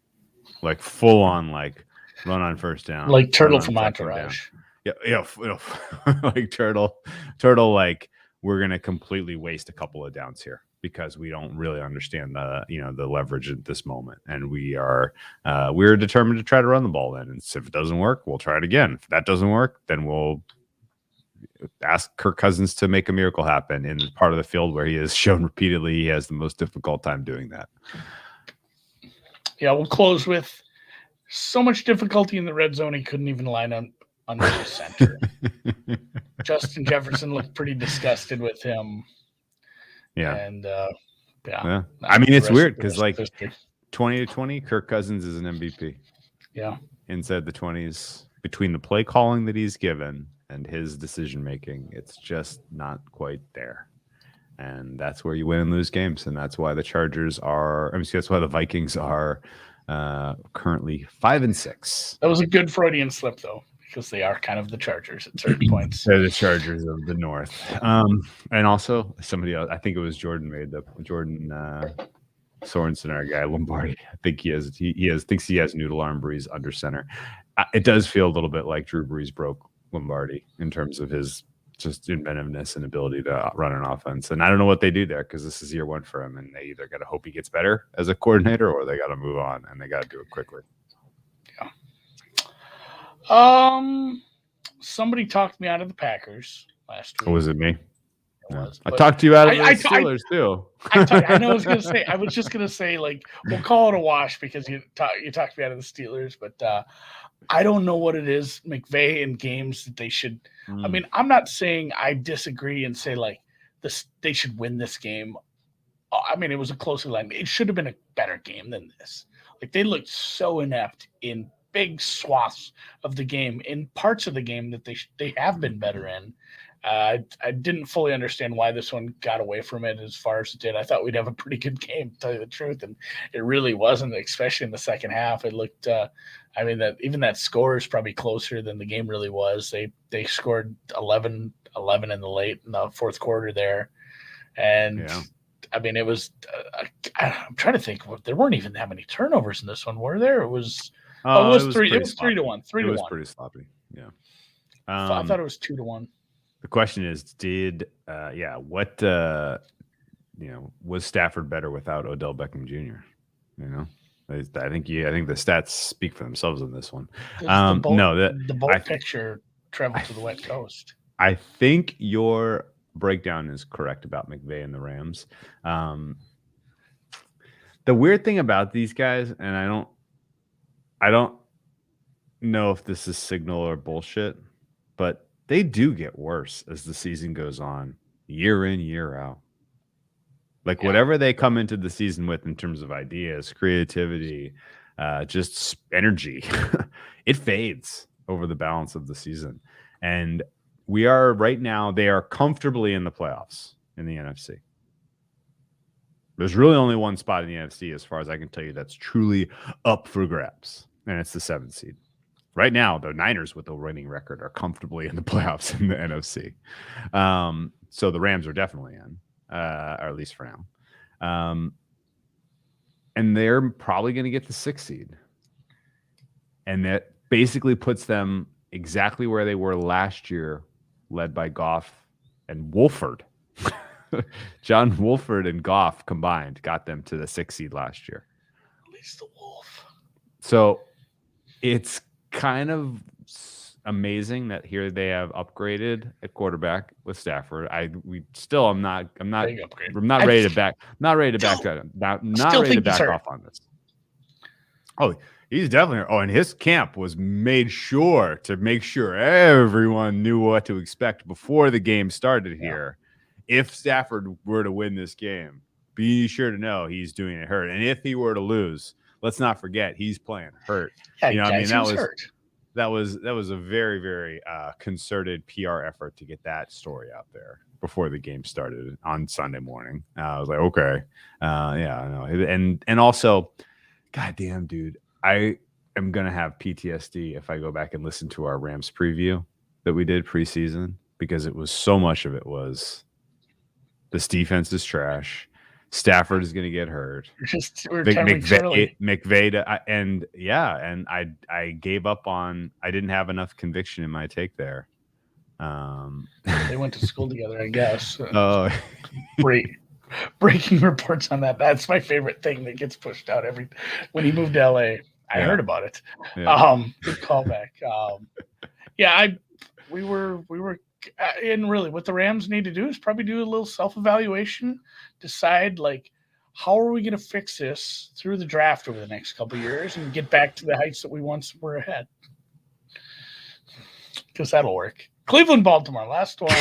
like full on, like run on first down, like Turtle run on from second Entourage. down. Like turtle, like we're gonna completely waste a couple of downs here because we don't really understand the leverage at this moment, and we're determined to try to run the ball. Then, and if it doesn't work, we'll try it again. If that doesn't work, then we'll ask Kirk Cousins to make a miracle happen in the part of the field where he has shown repeatedly he has the most difficult time doing that. Yeah, we'll close with so much difficulty in the red zone he couldn't even line up under the center. Justin Jefferson looked pretty disgusted with him. Yeah. And yeah. I mean, it's weird because like 20-20, Kirk Cousins is an MVP. Yeah. Inside the 20s, between the play calling that he's given and his decision making, it's just not quite there. And that's where you win and lose games. And that's why the that's why the Vikings are currently 5-6. That was a good Freudian slip, though, because they are kind of the Chargers at certain points. They're the Chargers of the North. And also somebody else, I think it was Jordan Sorensen, our guy, Lombardi. I think thinks he has noodle arm Breeze under center. It does feel a little bit like Drew Brees broke Lombardi in terms of his just inventiveness and ability to run an offense. And I don't know what they do there because this is year 1 for him, and they either got to hope he gets better as a coordinator or they got to move on, and they got to do it quickly. Yeah. Somebody talked me out of the Packers last week. Was it me? No. I talked to you out of the Steelers too. I know. I was just gonna say, like, we'll call it a wash because you talked me out of the Steelers, but I don't know what it is, McVay, in games that they should. I mean, I'm not saying I disagree and say like this they should win this game. I mean, it was a close line. It should have been a better game than this. Like, they looked so inept in big swaths of the game, in parts of the game that they have been better in. I didn't fully understand why this one got away from it as far as it did. I thought we'd have a pretty good game, to tell you the truth, and it really wasn't, especially in the second half. It looked, that score is probably closer than the game really was. They scored 11 in the fourth quarter there, and yeah. I mean, it was. I'm trying to think. There weren't even that many turnovers in this one, were there? It was. It was 3. It was 3-1. 3-1. It was pretty sloppy. Yeah. I thought it was 2-1. The question is, was Stafford better without Odell Beckham Jr.? I think the stats speak for themselves on this one. The bold picture traveled to the West Coast. I think your breakdown is correct about McVay and the Rams. The weird thing about these guys, and I don't know if this is signal or bullshit, but they do get worse as the season goes on, year in, year out. Like, whatever they come into the season with in terms of ideas, creativity, just energy, it fades over the balance of the season. And we are right now, they are comfortably in the playoffs in the NFC. There's really only one spot in the NFC, as far as I can tell you, that's truly up for grabs, and it's the 7th seed. Right now, the Niners with the winning record are comfortably in the playoffs in the NFC. So the Rams are definitely in, or at least for now. And they're probably going to get the 6th seed. And that basically puts them exactly where they were last year, led by Goff and Wolford. John Wolford and Goff combined got them to the 6th seed last year. At least the Wolf. So it's kind of amazing that here they have upgraded at quarterback with Stafford. I'm not ready to back off on this. Oh, he's definitely. Oh, and his camp was made sure to make sure everyone knew what to expect before the game started here. If Stafford were to win this game, be sure to know he's doing it hurt. And if he were to lose, let's not forget he's playing hurt. Yeah, that was a very, very concerted PR effort to get that story out there before the game started on Sunday morning. I was like, okay, I know. And also, goddamn, dude, I am gonna have PTSD if I go back and listen to our Rams preview that we did preseason, because it was so much of it was this defense is trash. Stafford is going to get hurt. We're 10 weeks early. McVay, and I gave up on. I didn't have enough conviction in my take there. They went to school together, I guess. Oh, breaking reports on that. That's my favorite thing that gets pushed out when he moved to LA. I heard about it. Yeah. Good callback. We were. And really, what the Rams need to do is probably do a little self-evaluation, decide like how are we going to fix this through the draft over the next couple of years and get back to the heights that we once were ahead. Because that'll work. Cleveland, Baltimore, last one.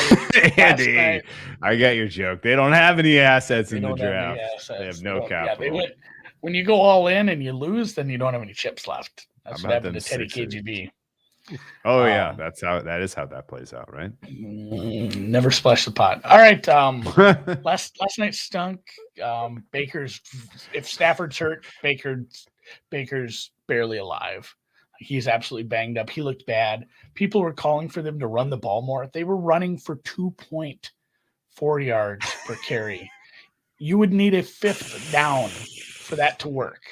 Andy, I got your joke. They don't have any assets in the draft. They have no capital. Yeah, when you go all in and you lose, then you don't have any chips left. That's what happened to Teddy KGB. Oh yeah, that is how that plays out, right? Never splash the pot. All right. Last night stunk. If Stafford's hurt, Baker's barely alive. He's absolutely banged up. He looked bad. People were calling for them to run the ball more. They were running for 2.4 yards per carry. You would need a fifth down for that to work.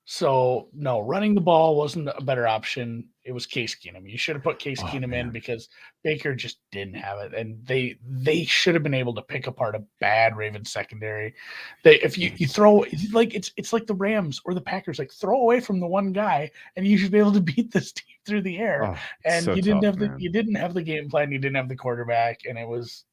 So, no, running the ball wasn't a better option. It was Case Keenum. You should have put Case Keenum in because Baker just didn't have it. And they should have been able to pick apart a bad Ravens secondary. If you throw – like it's like the Rams or the Packers. Like, throw away from the one guy, and you should be able to beat this team through the air. And you didn't have the game plan. You didn't have the quarterback. And it was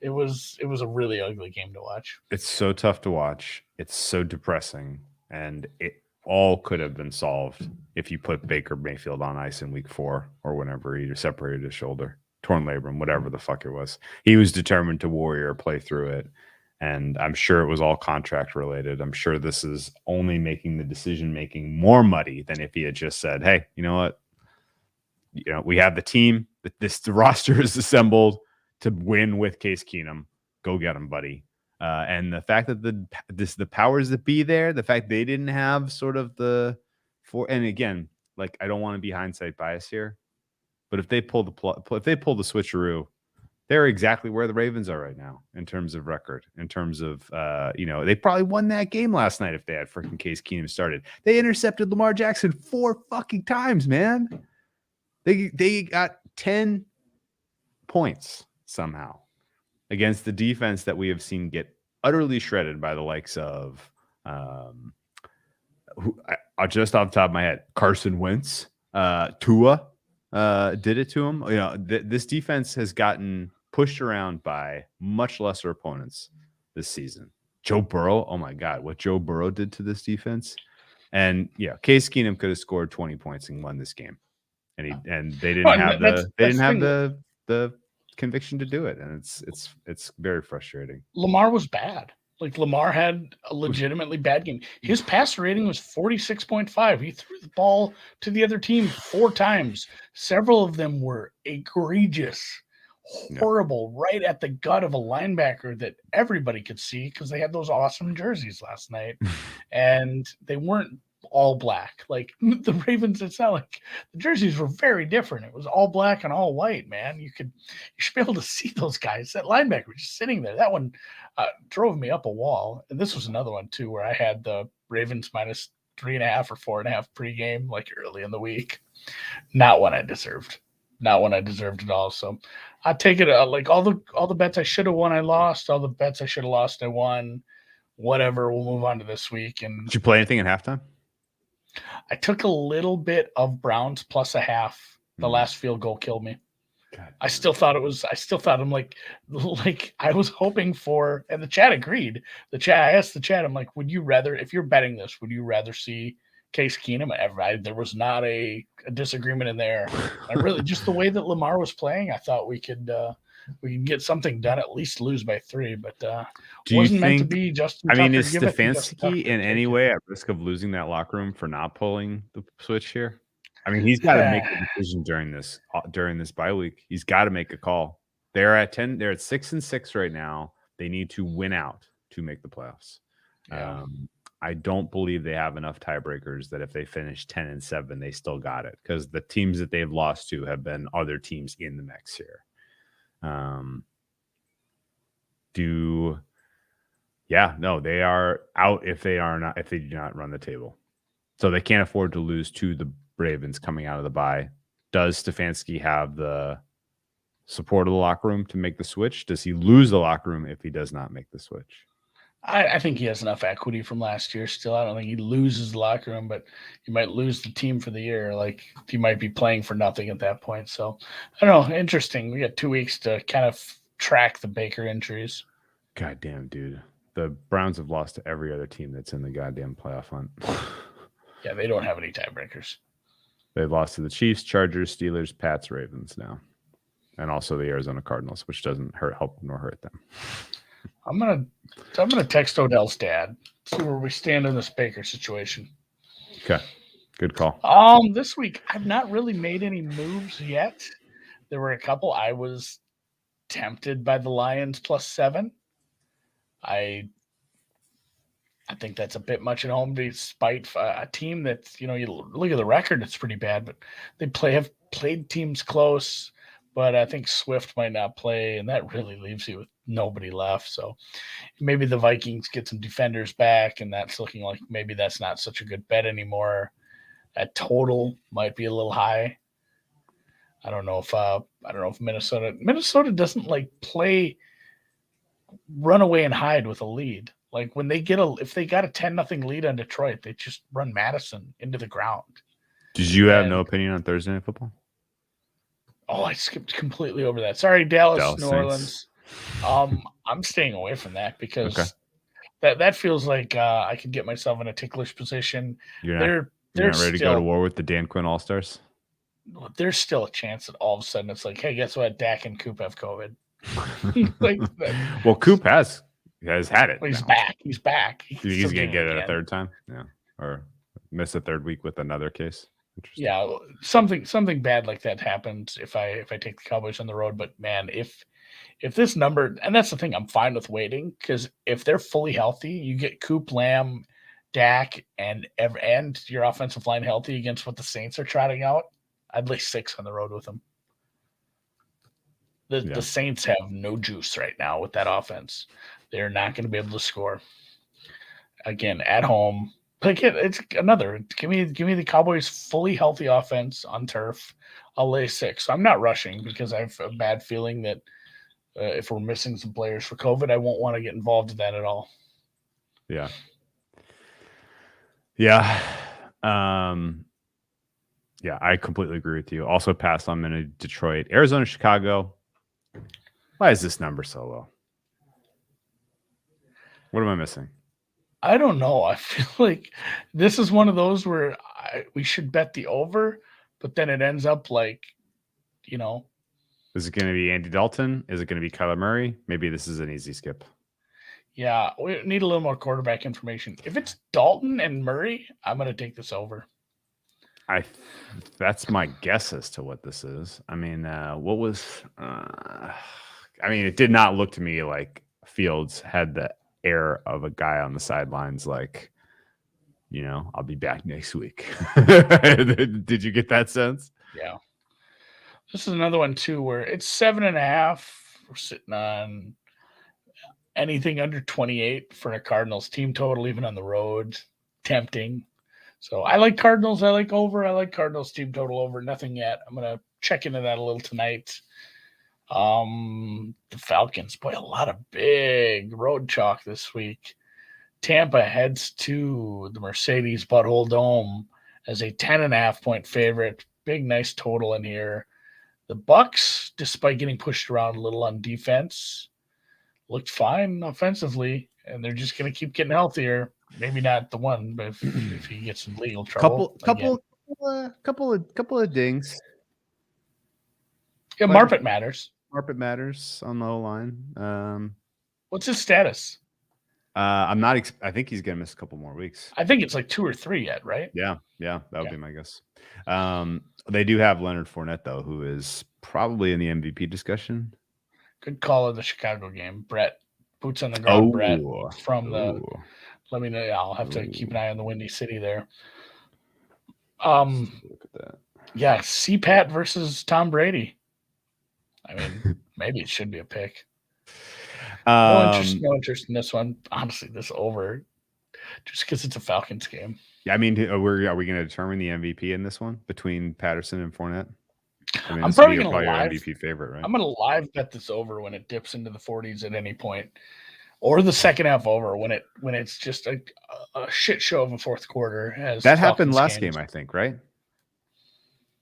a really ugly game to watch. It's so tough to watch. It's so depressing. And it all could have been solved if you put Baker Mayfield on ice in week 4 or whenever he separated his shoulder, torn labrum, whatever the fuck it was. He was determined to warrior play through it. And I'm sure it was all contract related. I'm sure this is only making the decision making more muddy than if he had just said, hey, you know what? We have the team. The roster is assembled to win with Case Keenum. Go get him, buddy. And the fact that the powers that be there, the fact they didn't have sort of and again, like, I don't want to be hindsight bias here, but if they pull the switcheroo, they're exactly where the Ravens are right now in terms of record, in terms of they probably won that game last night if they had freaking Case Keenum started. They intercepted Lamar Jackson 4 fucking times, man. They got 10 points somehow against the defense that we have seen get utterly shredded by the likes of, just off the top of my head, Carson Wentz, Tua did it to him. This defense has gotten pushed around by much lesser opponents this season. Joe Burrow, oh my God, what Joe Burrow did to this defense. And yeah, Case Keenum could have scored 20 points and won this game. And they didn't have the conviction to do it, and it's very frustrating. Lamar was bad. Like, Lamar had a legitimately bad game. His passer rating was 46.5. He threw the ball to the other team 4 times. Several of them were egregious, horrible, right at the gut of a linebacker that everybody could see because they had those awesome jerseys last night, and they weren't all black. Like the Ravens, it's not like the jerseys were very different. It was all black and all white, man. You should be able to see those guys. That linebacker was just sitting there. That one drove me up a wall. And this was another one too, where I had the Ravens minus 3.5 or 4.5 pregame, like early in the week. Not one I deserved. Not one I deserved at all. So I take it like all the bets I should have won, I lost. All the bets I should have lost, I won. Whatever. We'll move on to this week. And did you play anything at halftime? I took a little bit of Browns plus a half. The last field goal killed me. God. I still thought I'm like I was hoping for, and the chat agreed. I asked the chat, I'm like, would you rather, if you're betting this, would you rather see Case Keenum? There was not a disagreement in there. I really, just the way that Lamar was playing, I thought we could get something done, at least lose by 3, but wasn't meant to be. Justin Tucker, is Stefanski in any way at risk of losing that locker room for not pulling the switch here? I mean, he's got to make a decision during this bye week. He's got to make a call. They're at 6-6 right now. They need to win out to make the playoffs. Yeah. I don't believe they have enough tiebreakers that if they finish 10-7, they still got it, because the teams that they've lost to have been other teams in the mix here. They are out if they do not run the table. So they can't afford to lose to the Ravens coming out of the bye. Does Stefanski have the support of the locker room to make the switch? Does he lose the locker room if he does not make the switch? I think he has enough equity from last year still. I don't think he loses the locker room, but he might lose the team for the year. Like, he might be playing for nothing at that point. So, I don't know. Interesting. We got 2 weeks to kind of track the Baker injuries. God damn, dude. The Browns have lost to every other team that's in the goddamn playoff hunt. Yeah, they don't have any tiebreakers. They've lost to the Chiefs, Chargers, Steelers, Pats, Ravens now. And also the Arizona Cardinals, which doesn't help nor hurt them. I'm gonna text Odell's dad, see where we stand in this Baker situation. Okay, good call. This week I've not really made any moves yet. There were a couple. I was tempted by the Lions +7. I think that's a bit much at home, despite a team that, you look at the record, it's pretty bad, but they have played teams close. But I think Swift might not play, and that really leaves you with nobody left. So maybe the Vikings get some defenders back, and that's looking like maybe that's not such a good bet anymore. That total might be a little high. I don't know if Minnesota doesn't like play run away and hide with a lead. Like, when if they got a 10-0 lead on Detroit, they just run Madison into the ground. Did you have no opinion on Thursday Night Football? Oh, I skipped completely over that. Sorry, Dallas New Saints. Orleans. I'm staying away from that because that feels like I could get myself in a ticklish position. You're not ready to go to war with the Dan Quinn All-Stars? There's still a chance that all of a sudden it's like, hey, guess what? Dak and Coop have COVID. Well, Coop has had it. Well, he's back. He's back. He's going to get it a third time? Yeah. Or miss a third week with another case? Yeah, something bad like that happens if I take the Cowboys on the road. But man, if this number, and that's the thing, I'm fine with waiting, because if they're fully healthy, you get Coop, Lamb, Dak, and your offensive line healthy against what the Saints are trotting out, I'd lay 6 on the road with them. The Saints have no juice right now with that offense. They're not going to be able to score. Again, at home. But again, it's another. Give me the Cowboys fully healthy offense on turf. I'll lay 6. So I'm not rushing, because I have a bad feeling that if we're missing some players for COVID, I won't want to get involved in that at all. Yeah. Yeah. I completely agree with you. Also passed on in Detroit. Arizona, Chicago. Why is this number so low? What am I missing? I don't know. I feel like this is one of those where we should bet the over, but then it ends up like, Is it going to be Andy Dalton? Is it going to be Kyler Murray? Maybe this is an easy skip. Yeah, we need a little more quarterback information. If it's Dalton and Murray, I'm going to take this over. That's my guess as to what this is. I mean, it did not look to me like Fields had the air of a guy on the sidelines, like, I'll be back next week. Did you get that sense? Yeah. This is another one too, where it's 7.5. We're sitting on anything under 28 for a Cardinals team total, even on the road. Tempting. So I like Cardinals. I like over. I like Cardinals team total over. Nothing yet. I'm going to check into that a little tonight. The Falcons, boy, a lot of big road chalk this week. Tampa heads to the Mercedes Butthole Dome as a 10.5-point favorite. Big, nice total in here. The Bucks, despite getting pushed around a little on defense, looked fine offensively, and they're just going to keep getting healthier. Maybe not the one, but if he gets some legal trouble, couple of dings. Yeah, Marpet matters. Marpet matters on the O-line. What's his status? I'm not. I think he's gonna miss a couple more weeks. I think it's like 2 or 3 yet, right? Yeah, that would be my guess. They do have Leonard Fournette though, who is probably in the MVP discussion. Good call of the Chicago game, Brett. Boots on the ground, Brett from the Let me know. Yeah, I'll have to keep an eye on the Windy City there. Let's take a look at that. Yeah, CPAT versus Tom Brady. I mean, maybe it should be a pick. No interest in this one. Honestly, this over just because it's a Falcons game. Yeah, I mean, are we going to determine the MVP in this one between Patterson and Fournette? I mean, I'm this probably would be going to your live MVP favorite, right? I'm going to live bet this over when it dips into the 40s at any point, or the second half over when it's just a shit show of a fourth quarter. As that happened Falcons last games. game, I think, right?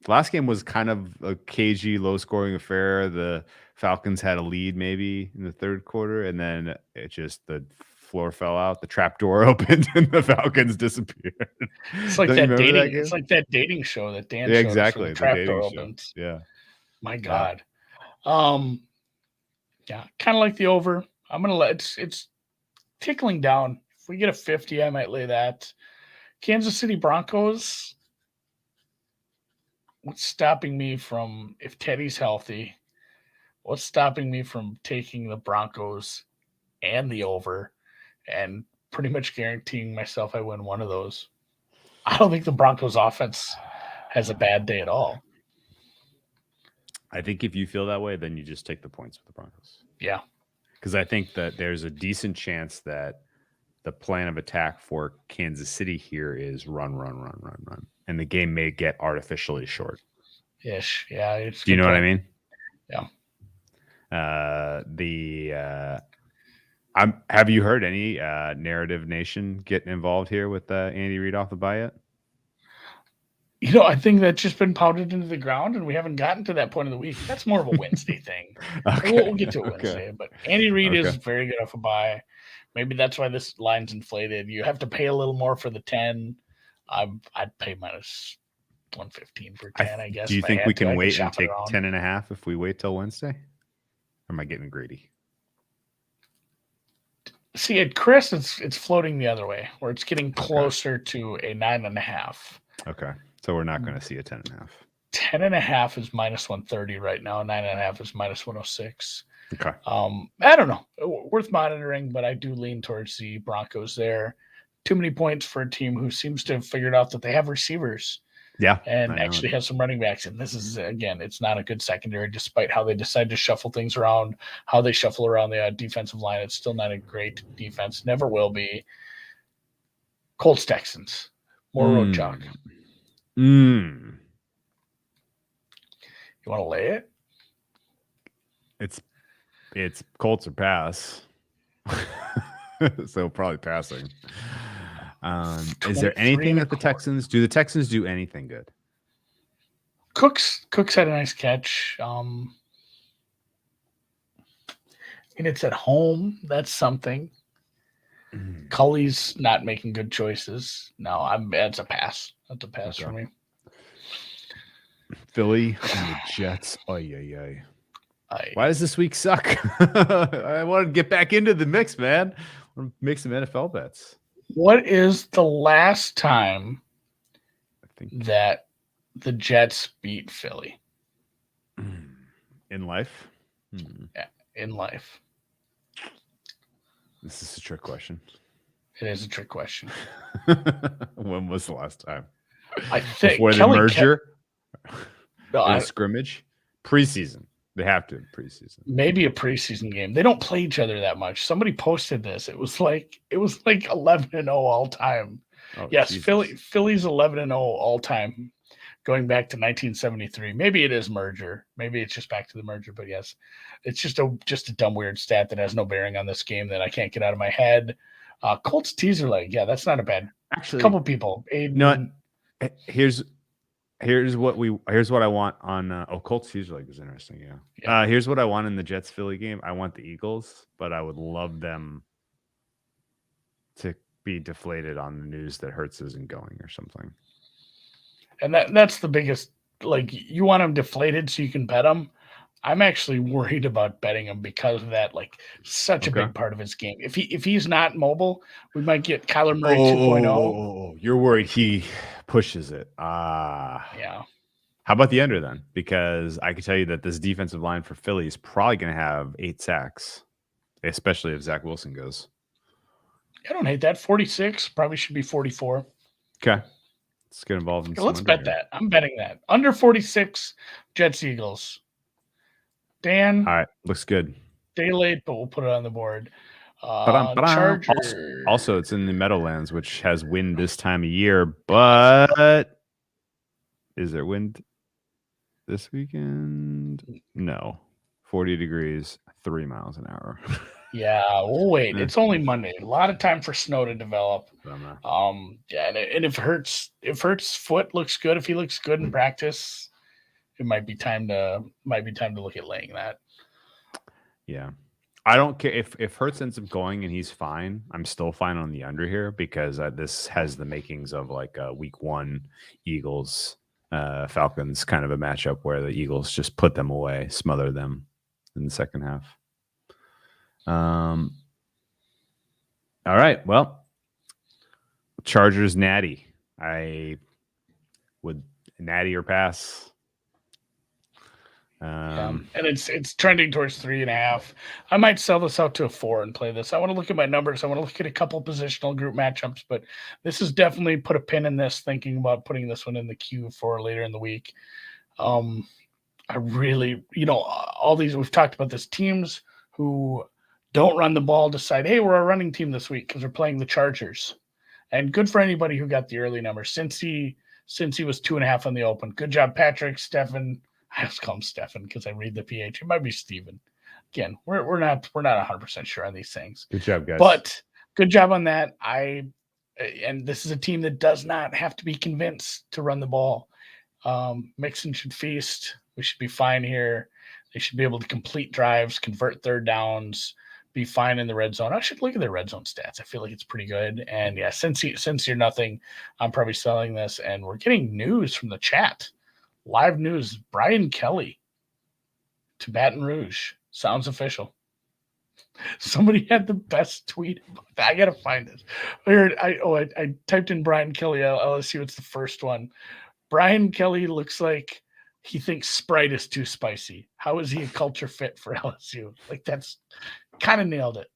Last game was kind of a cagey, low-scoring affair. The Falcons had a lead maybe in the third quarter, and then the floor fell out, the trap door opened, and the Falcons disappeared. It's like that dating. It's like that dating show that Dan showed exactly. us where the trap dating door show. opens. Yeah. My God. Yeah, kind of like the over. I'm gonna let it's tickling down. If we get a 50, I might lay that. Kansas City Broncos. What's stopping me from, if Teddy's healthy, what's stopping me from taking the Broncos and the over and pretty much guaranteeing myself I win one of those? I don't think the Broncos offense has a bad day at all. I think if you feel that way, then you just take the points with the Broncos. Yeah. Because I think that there's a decent chance that the plan of attack for Kansas City here is run. And the game may get artificially short. Ish. Yeah. Do you know what I mean? Yeah. Have you heard any Narrative Nation getting involved here with Andy Reid off the bye yet? I think that's just been pounded into the ground, and we haven't gotten to that point of the week. That's more of a Wednesday thing. Okay. We'll get to it Wednesday. But Andy Reid is very good off a bye. Maybe that's why this line's inflated. You have to pay a little more for the 10. I'd pay minus 115 for 10, I guess. Do you think we can wait and take 10.5 if we wait till Wednesday? Or am I getting greedy? See, at Chris, it's floating the other way, where it's getting closer to a 9.5. Okay. So we're not going to see a 10.5. 10.5 is minus 130 right now. 9.5 is minus 106. Okay. I don't know. Worth monitoring, but I do lean towards the Broncos there. Too many points for a team who seems to have figured out that they have receivers. Yeah. And actually have some running backs. And this is, again, it's not a good secondary, despite how they decide to shuffle things around, how they shuffle around the defensive line. It's still not a great defense. Never will be. Colts, Texans. More road chalk. You want to lay it? It's Colts or pass. So probably passing. Is there anything that the Texans do? The Texans do anything good? Cooks had a nice catch. And it's at home. That's something. Culley's not making good choices. No, that's a pass. That's a pass for me. Philly and the Jets. Why does this week suck? I want to get back into the mix, man. I want to make some NFL bets. What is the last time that the Jets beat Philly? In life? Yeah, in life. This is a trick question. It is a trick question. When was the last time? I think before the merger? Scrimmage? Preseason. They have to preseason. Maybe a preseason game. They don't play each other that much. Somebody posted this. It was like 11-0 all time. Oh, yes, Jesus. Philly's 11-0 all time, going back to 1973. Maybe it is merger. Maybe it's just back to the merger. But yes, it's just a dumb weird stat that has no bearing on this game that I can't get out of my head. Colts teaser leg. Yeah, that's not a bad. Actually, a couple people. Here's what I want on Colts teaser leg is interesting. Yeah. Here's what I want in the Jets Philly game. I want the Eagles, but I would love them to be deflated on the news that Hurts isn't going or something. And that's the biggest. Like, you want them deflated so you can bet them. I'm actually worried about betting him because of that. Like, such a big part of his game. If he's not mobile, we might get Kyler Murray 2.0. Oh, you're worried he pushes it. Yeah. How about the under then? Because I can tell you that this defensive line for Philly is probably going to have 8 sacks, especially if Zach Wilson goes. I don't hate that. 46 probably should be 44. Okay. Let's get involved in some Let's under bet here. that. I'm betting that. Under 46, Jets Eagles. Dan, All right. Looks good. day late, but we'll put it on the board. Ba-dum, ba-dum. Chargers. Also, it's in the Meadowlands, which has wind this time of year, but is there wind this weekend? No. 40 degrees, 3 miles an hour. Yeah, we'll wait. It's only Monday. A lot of time for snow to develop. Yeah, and if Hurts' foot looks good, if he looks good in practice, it might be time to look at laying that. Yeah. I don't care if Hurts ends up going and he's fine. I'm still fine on the under here because this has the makings of like a week 1 Eagles Falcons kind of a matchup where the Eagles just put them away, smother them in the second half. All right. Well, Chargers natty. I would natty or pass. And it's trending towards 3.5. I might sell this out to a 4 and play this. I want to look at my numbers. I want to look at a couple positional group matchups, but this is definitely put a pin in this, thinking about putting this one in the queue for later in the week. I really, all these, we've talked about this, teams who don't run the ball decide, hey, we're a running team this week because we're playing the Chargers. And good for anybody who got the early numbers since he was 2.5 on the open. Good job, Patrick, Stefan. I just call him Stefan because I read the PH. It might be Steven. Again, we're not 100% sure on these things. Good job, guys. But good job on that. And this is a team that does not have to be convinced to run the ball. Mixon should feast. We should be fine here. They should be able to complete drives, convert third downs, be fine in the red zone. I should look at their red zone stats. I feel like it's pretty good. And yeah, since you're nothing, I'm probably selling this. And we're getting news from the chat. Live news, Brian Kelly to Baton Rouge. Sounds official. Somebody had the best tweet. I got to find it. I typed in Brian Kelly, LSU. It's the first one. Brian Kelly looks like he thinks Sprite is too spicy. How is he a culture fit for LSU? Like, that's kind of nailed it.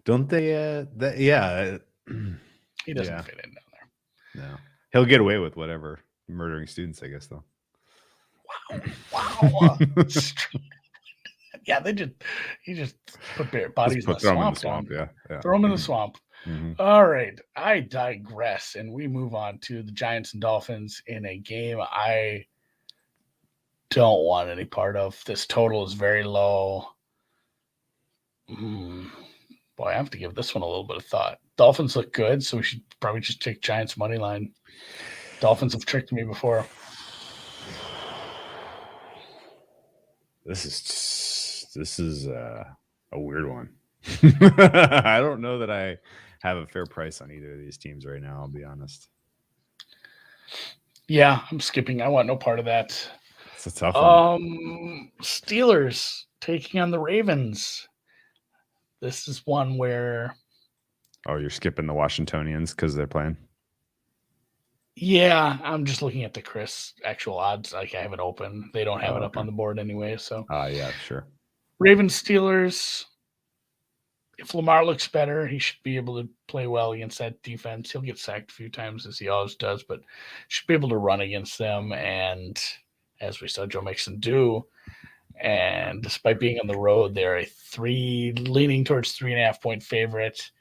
Don't they? Yeah. He doesn't fit in down there. No. He'll get away with whatever, murdering students, I guess, though. Wow. Yeah, he just put bodies in the swamp. Yeah. Throw them in the swamp. Mm-hmm. All right. I digress, and we move on to the Giants and Dolphins in a game I don't want any part of. This total is very low. Boy, I have to give this one a little bit of thought. Dolphins look good, so we should probably just take Giants money line. Dolphins have tricked me before. This is a weird one. I don't know that I have a fair price on either of these teams right now, I'll be honest. Yeah, I'm skipping. I want no part of that. It's a tough one. Steelers taking on the Ravens. This is one where... Oh, you're skipping the Washingtonians because they're playing? Yeah, I'm just looking at the Chris actual odds. Like, I have it open. They don't have it up on the board anyway. So, yeah, sure. Ravens, Steelers. If Lamar looks better, he should be able to play well against that defense. He'll get sacked a few times as he always does, but should be able to run against them. And as we saw Joe Mixon do, and despite being on the road, they're leaning towards 3.5 point favorite.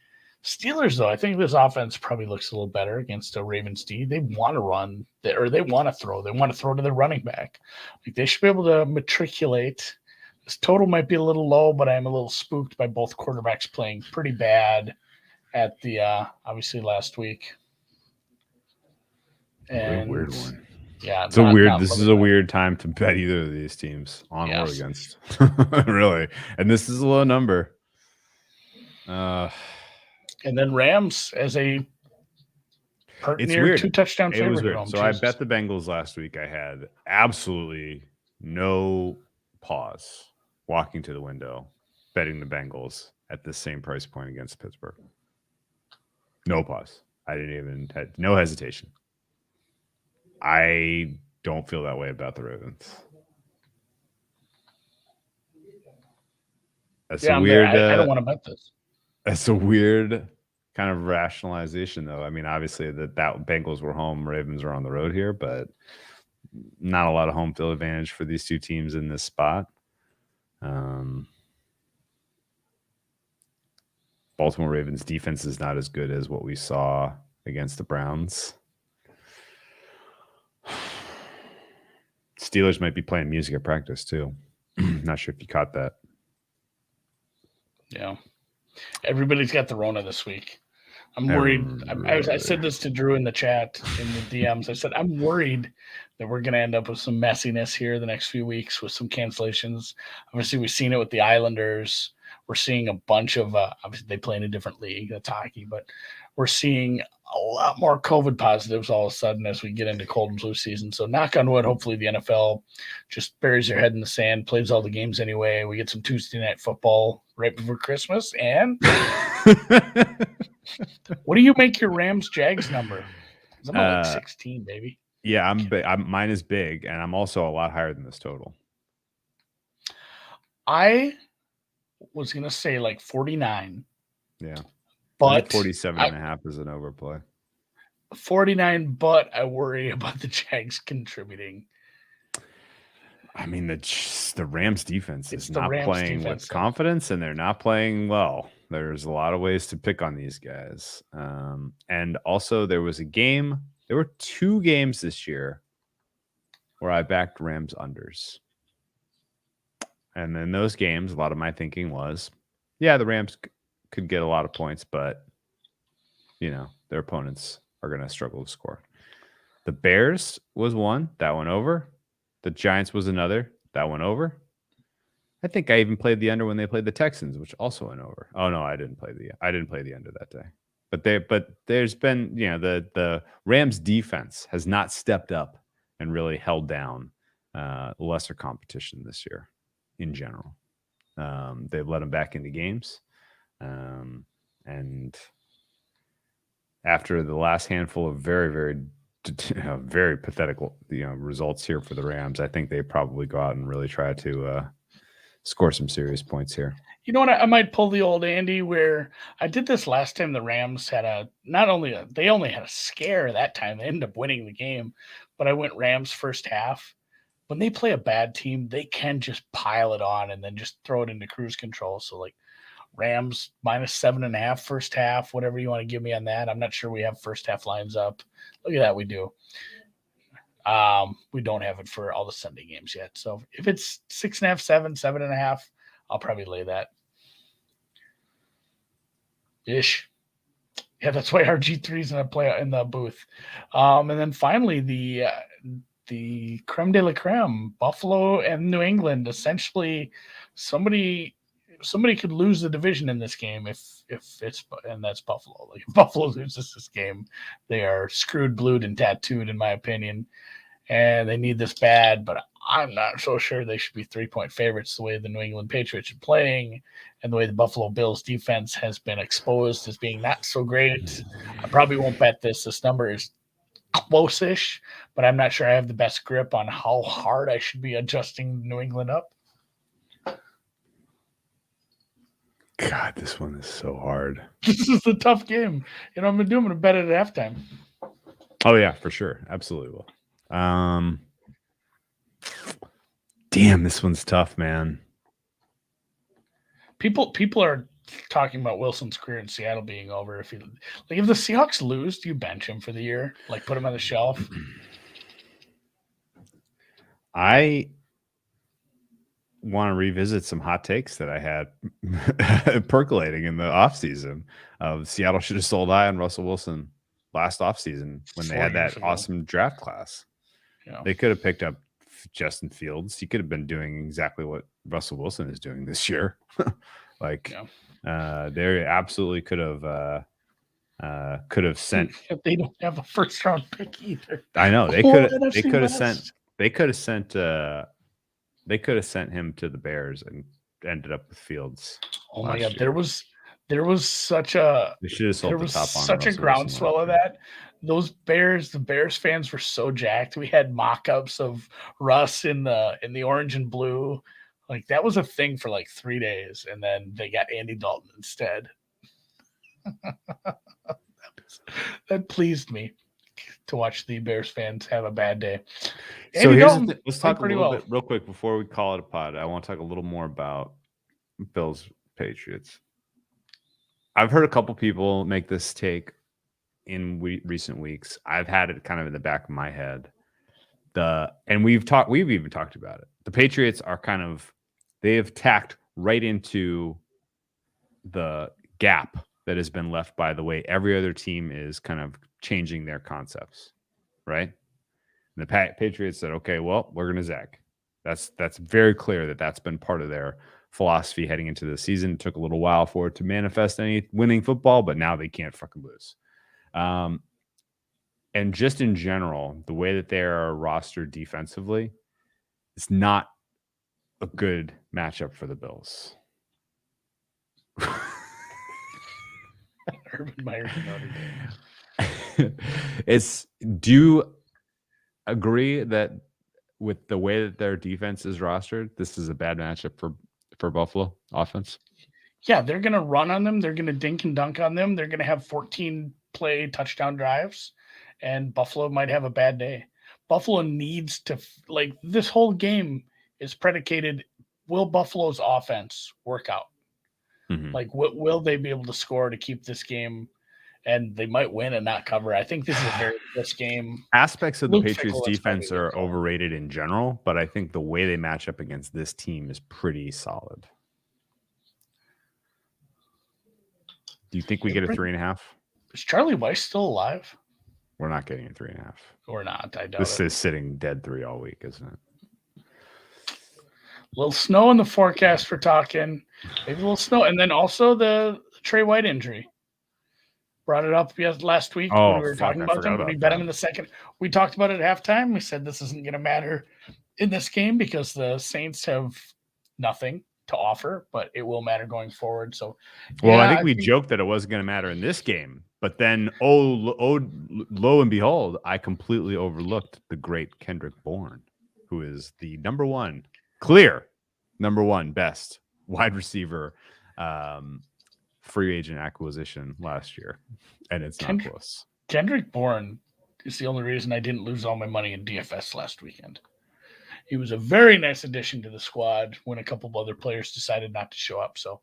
Steelers, though, I think this offense probably looks a little better against a Ravens D. They want to run, or they want to throw. They want to throw to their running back. Like, they should be able to matriculate. This total might be a little low, but I'm a little spooked by both quarterbacks playing pretty bad at the obviously last week. And weird one. Yeah, it's this is a weird time to bet either of these teams on or against. Really. And this is a low number. And then Rams as a near 2-touchdown favorite. It was weird. So I bet the Bengals last week. I had absolutely no pause walking to the window, betting the Bengals at the same price point against Pittsburgh. No pause. I had no hesitation. I don't feel that way about the Ravens. That's Yeah, a I'm there. weird. I don't want to bet this. That's a weird kind of rationalization, though. I mean, obviously that Bengals were home, Ravens are on the road here, but not a lot of home field advantage for these two teams in this spot. Baltimore Ravens defense is not as good as what we saw against the Browns. Steelers might be playing music at practice too. Not sure if you caught that. Yeah. Everybody's got the Rona this week. I'm worried. I said this to Drew in the chat, in the DMs. I said, I'm worried that we're going to end up with some messiness here the next few weeks with some cancellations. Obviously, we've seen it with the Islanders. We're seeing a bunch of, obviously, they play in a different league, that's hockey, but we're seeing a lot more COVID positives all of a sudden as we get into cold and flu season. So, knock on wood, hopefully the NFL just buries their head in the sand, plays all the games anyway. We get some Tuesday night football right before Christmas. And what do you make your Rams Jags number? I'm at like 16, baby. Yeah, mine is big, and I'm also a lot higher than this total. I was going to say like 49. Yeah. But 47.5 is an overplay. 49, but I worry about the Jags contributing. I mean, the Rams defense is not playing with confidence, and they're not playing well. There's a lot of ways to pick on these guys. And also, there were 2 games this year where I backed Rams unders. And in those games, a lot of my thinking was, yeah, the Rams could get a lot of points, but, their opponents are going to struggle to score. The Bears was one. That went over. The Giants was another. That went over. I think I even played the under when they played the Texans, which also went over. Oh no, I didn't play the under that day. But there's been, the Rams defense has not stepped up and really held down lesser competition this year in general. They've let them back into games. And after the last handful of very, very, very pathetic, results here for the Rams, I think they probably go out and really try to score some serious points here. You know what? I might pull the old Andy where I did this last time. The Rams had they only had a scare that time. They ended up winning the game, but I went Rams first half. When they play a bad team, they can just pile it on and then just throw it into cruise control. So like Rams -7.5 first half, whatever you want to give me on that. I'm not sure we have first half lines up. Look at that. We do. We don't have it for all the Sunday games yet. So if it's 6.5, 7.5, I'll probably lay that. Ish. Yeah, that's why RG3's in the booth. And then finally the creme de la creme, Buffalo and New England. Essentially, somebody could lose the division in this game if that's Buffalo. Like if Buffalo loses this game, they are screwed, blued, and tattooed, in my opinion. And they need this bad, but I'm not so sure they should be 3-point favorites the way the New England Patriots are playing and the way the Buffalo Bills defense has been exposed as being not so great. I probably won't bet this. This number is close-ish, but I'm not sure I have the best grip on how hard I should be adjusting New England up. God, this one is so hard. This is a tough game. I'm going to bet it at halftime. Oh, yeah, for sure. Absolutely will. Damn, this one's tough, man. People are talking about Wilson's career in Seattle being over. If the Seahawks lose, do you bench him for the year? Like put him on the shelf? I want to revisit some hot takes that I had percolating in the offseason of Seattle should have sold high on Russell Wilson last offseason when they had that awesome draft class. Yeah. They could have picked up Justin Fields. He could have been doing exactly what Russell Wilson is doing this year. They absolutely could have sent. They don't have a first round pick either. I know they could have sent him to the Bears and ended up with Fields. Oh my God, there was such a groundswell of that. Those the Bears fans were so jacked. We had mock-ups of Russ in the orange and blue. Like that was a thing for like 3 days, and then they got Andy Dalton instead. That pleased me to watch the Bears fans have a bad day. So Andy here's Dalton the thing. Let's talk a pretty little well. bit real quick before we call it a pod. I want to talk a little more about Bills Patriots. I've heard a couple people make this take in recent weeks. I've had it kind of in the back of my head. We've even talked about it. The Patriots are they have tacked right into the gap that has been left by the way every other team is kind of changing their concepts, right? And the Patriots said, okay, well, we're going to zag. That's very clear that's been part of their philosophy heading into the season. It took a little while for it to manifest any winning football, but now they can't fucking lose. And just in general, the way that they are rostered defensively, it's not a good matchup for the Bills. Urban Meyer's Notre Dame. Do you agree that with the way that their defense is rostered, this is a bad matchup for Buffalo offense? Yeah, they're going to run on them. They're going to dink and dunk on them. They're going to have 14 play touchdown drives, and Buffalo might have a bad day. Buffalo needs to, this whole game is predicated, will Buffalo's offense work out? Mm-hmm. Will they be able to score to keep this game? And they might win and not cover. I think this is a very close game. Aspects of the Patriots defense are overrated in general, but I think the way they match up against this team is pretty solid. Do you think we get a 3.5? Is Charlie Weiss still alive? We're not getting a 3.5. Or not, I doubt This it. is sitting dead 3 all week, isn't it? A little snow in the forecast for talking. Maybe a little snow. And then also the Trey White injury. Brought it up last week when we were talking about them. When we bet him in the second. We talked about it at halftime. We said this isn't going to matter in this game because the Saints have nothing to offer, but it will matter going forward. So, I think we joked that it wasn't going to matter in this game, but then, lo and behold, I completely overlooked the great Kendrick Bourne, who is the clear number one best wide receiver free agent acquisition last year, and it's not close. Kendrick Bourne is the only reason I didn't lose all my money in DFS last weekend. He was a very nice addition to the squad when a couple of other players decided not to show up. So,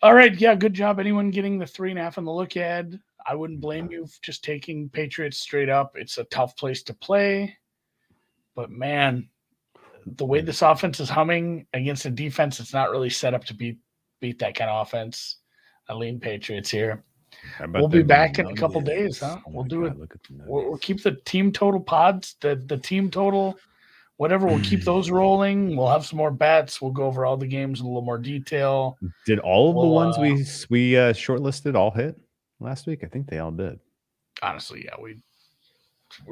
all right. Yeah, good job. Anyone getting the 3.5 on the look ahead? I wouldn't blame you for just taking Patriots straight up. It's a tough place to play. But, man, the way this offense is humming against a defense, it's not really set up to beat that kind of offense. I lean Patriots here. We'll be back in a couple days, huh? We'll do it. We'll keep the team total pods, the team total – whatever, we'll keep those rolling. We'll have some more bets. We'll go over all the games in a little more detail. Did all of the ones we shortlisted all hit last week? I think they all did. Honestly, yeah.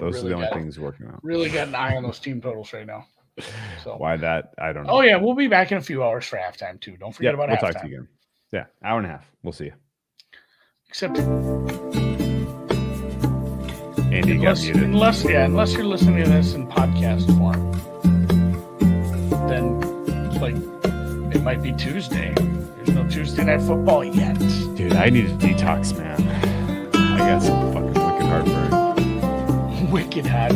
Those are the only things working out. Really got an eye on those team totals right now. So why that? I don't know. Oh, yeah. We'll be back in a few hours for halftime, too. Don't forget about halftime. We'll talk to you again. Yeah, hour and a half. We'll see you. Except... Andy got muted. Unless you're listening to this in podcast form, then it might be Tuesday. There's no Tuesday Night Football yet. Dude, I need a detox, man. I got some fucking wicked heartburn. Wicked hot.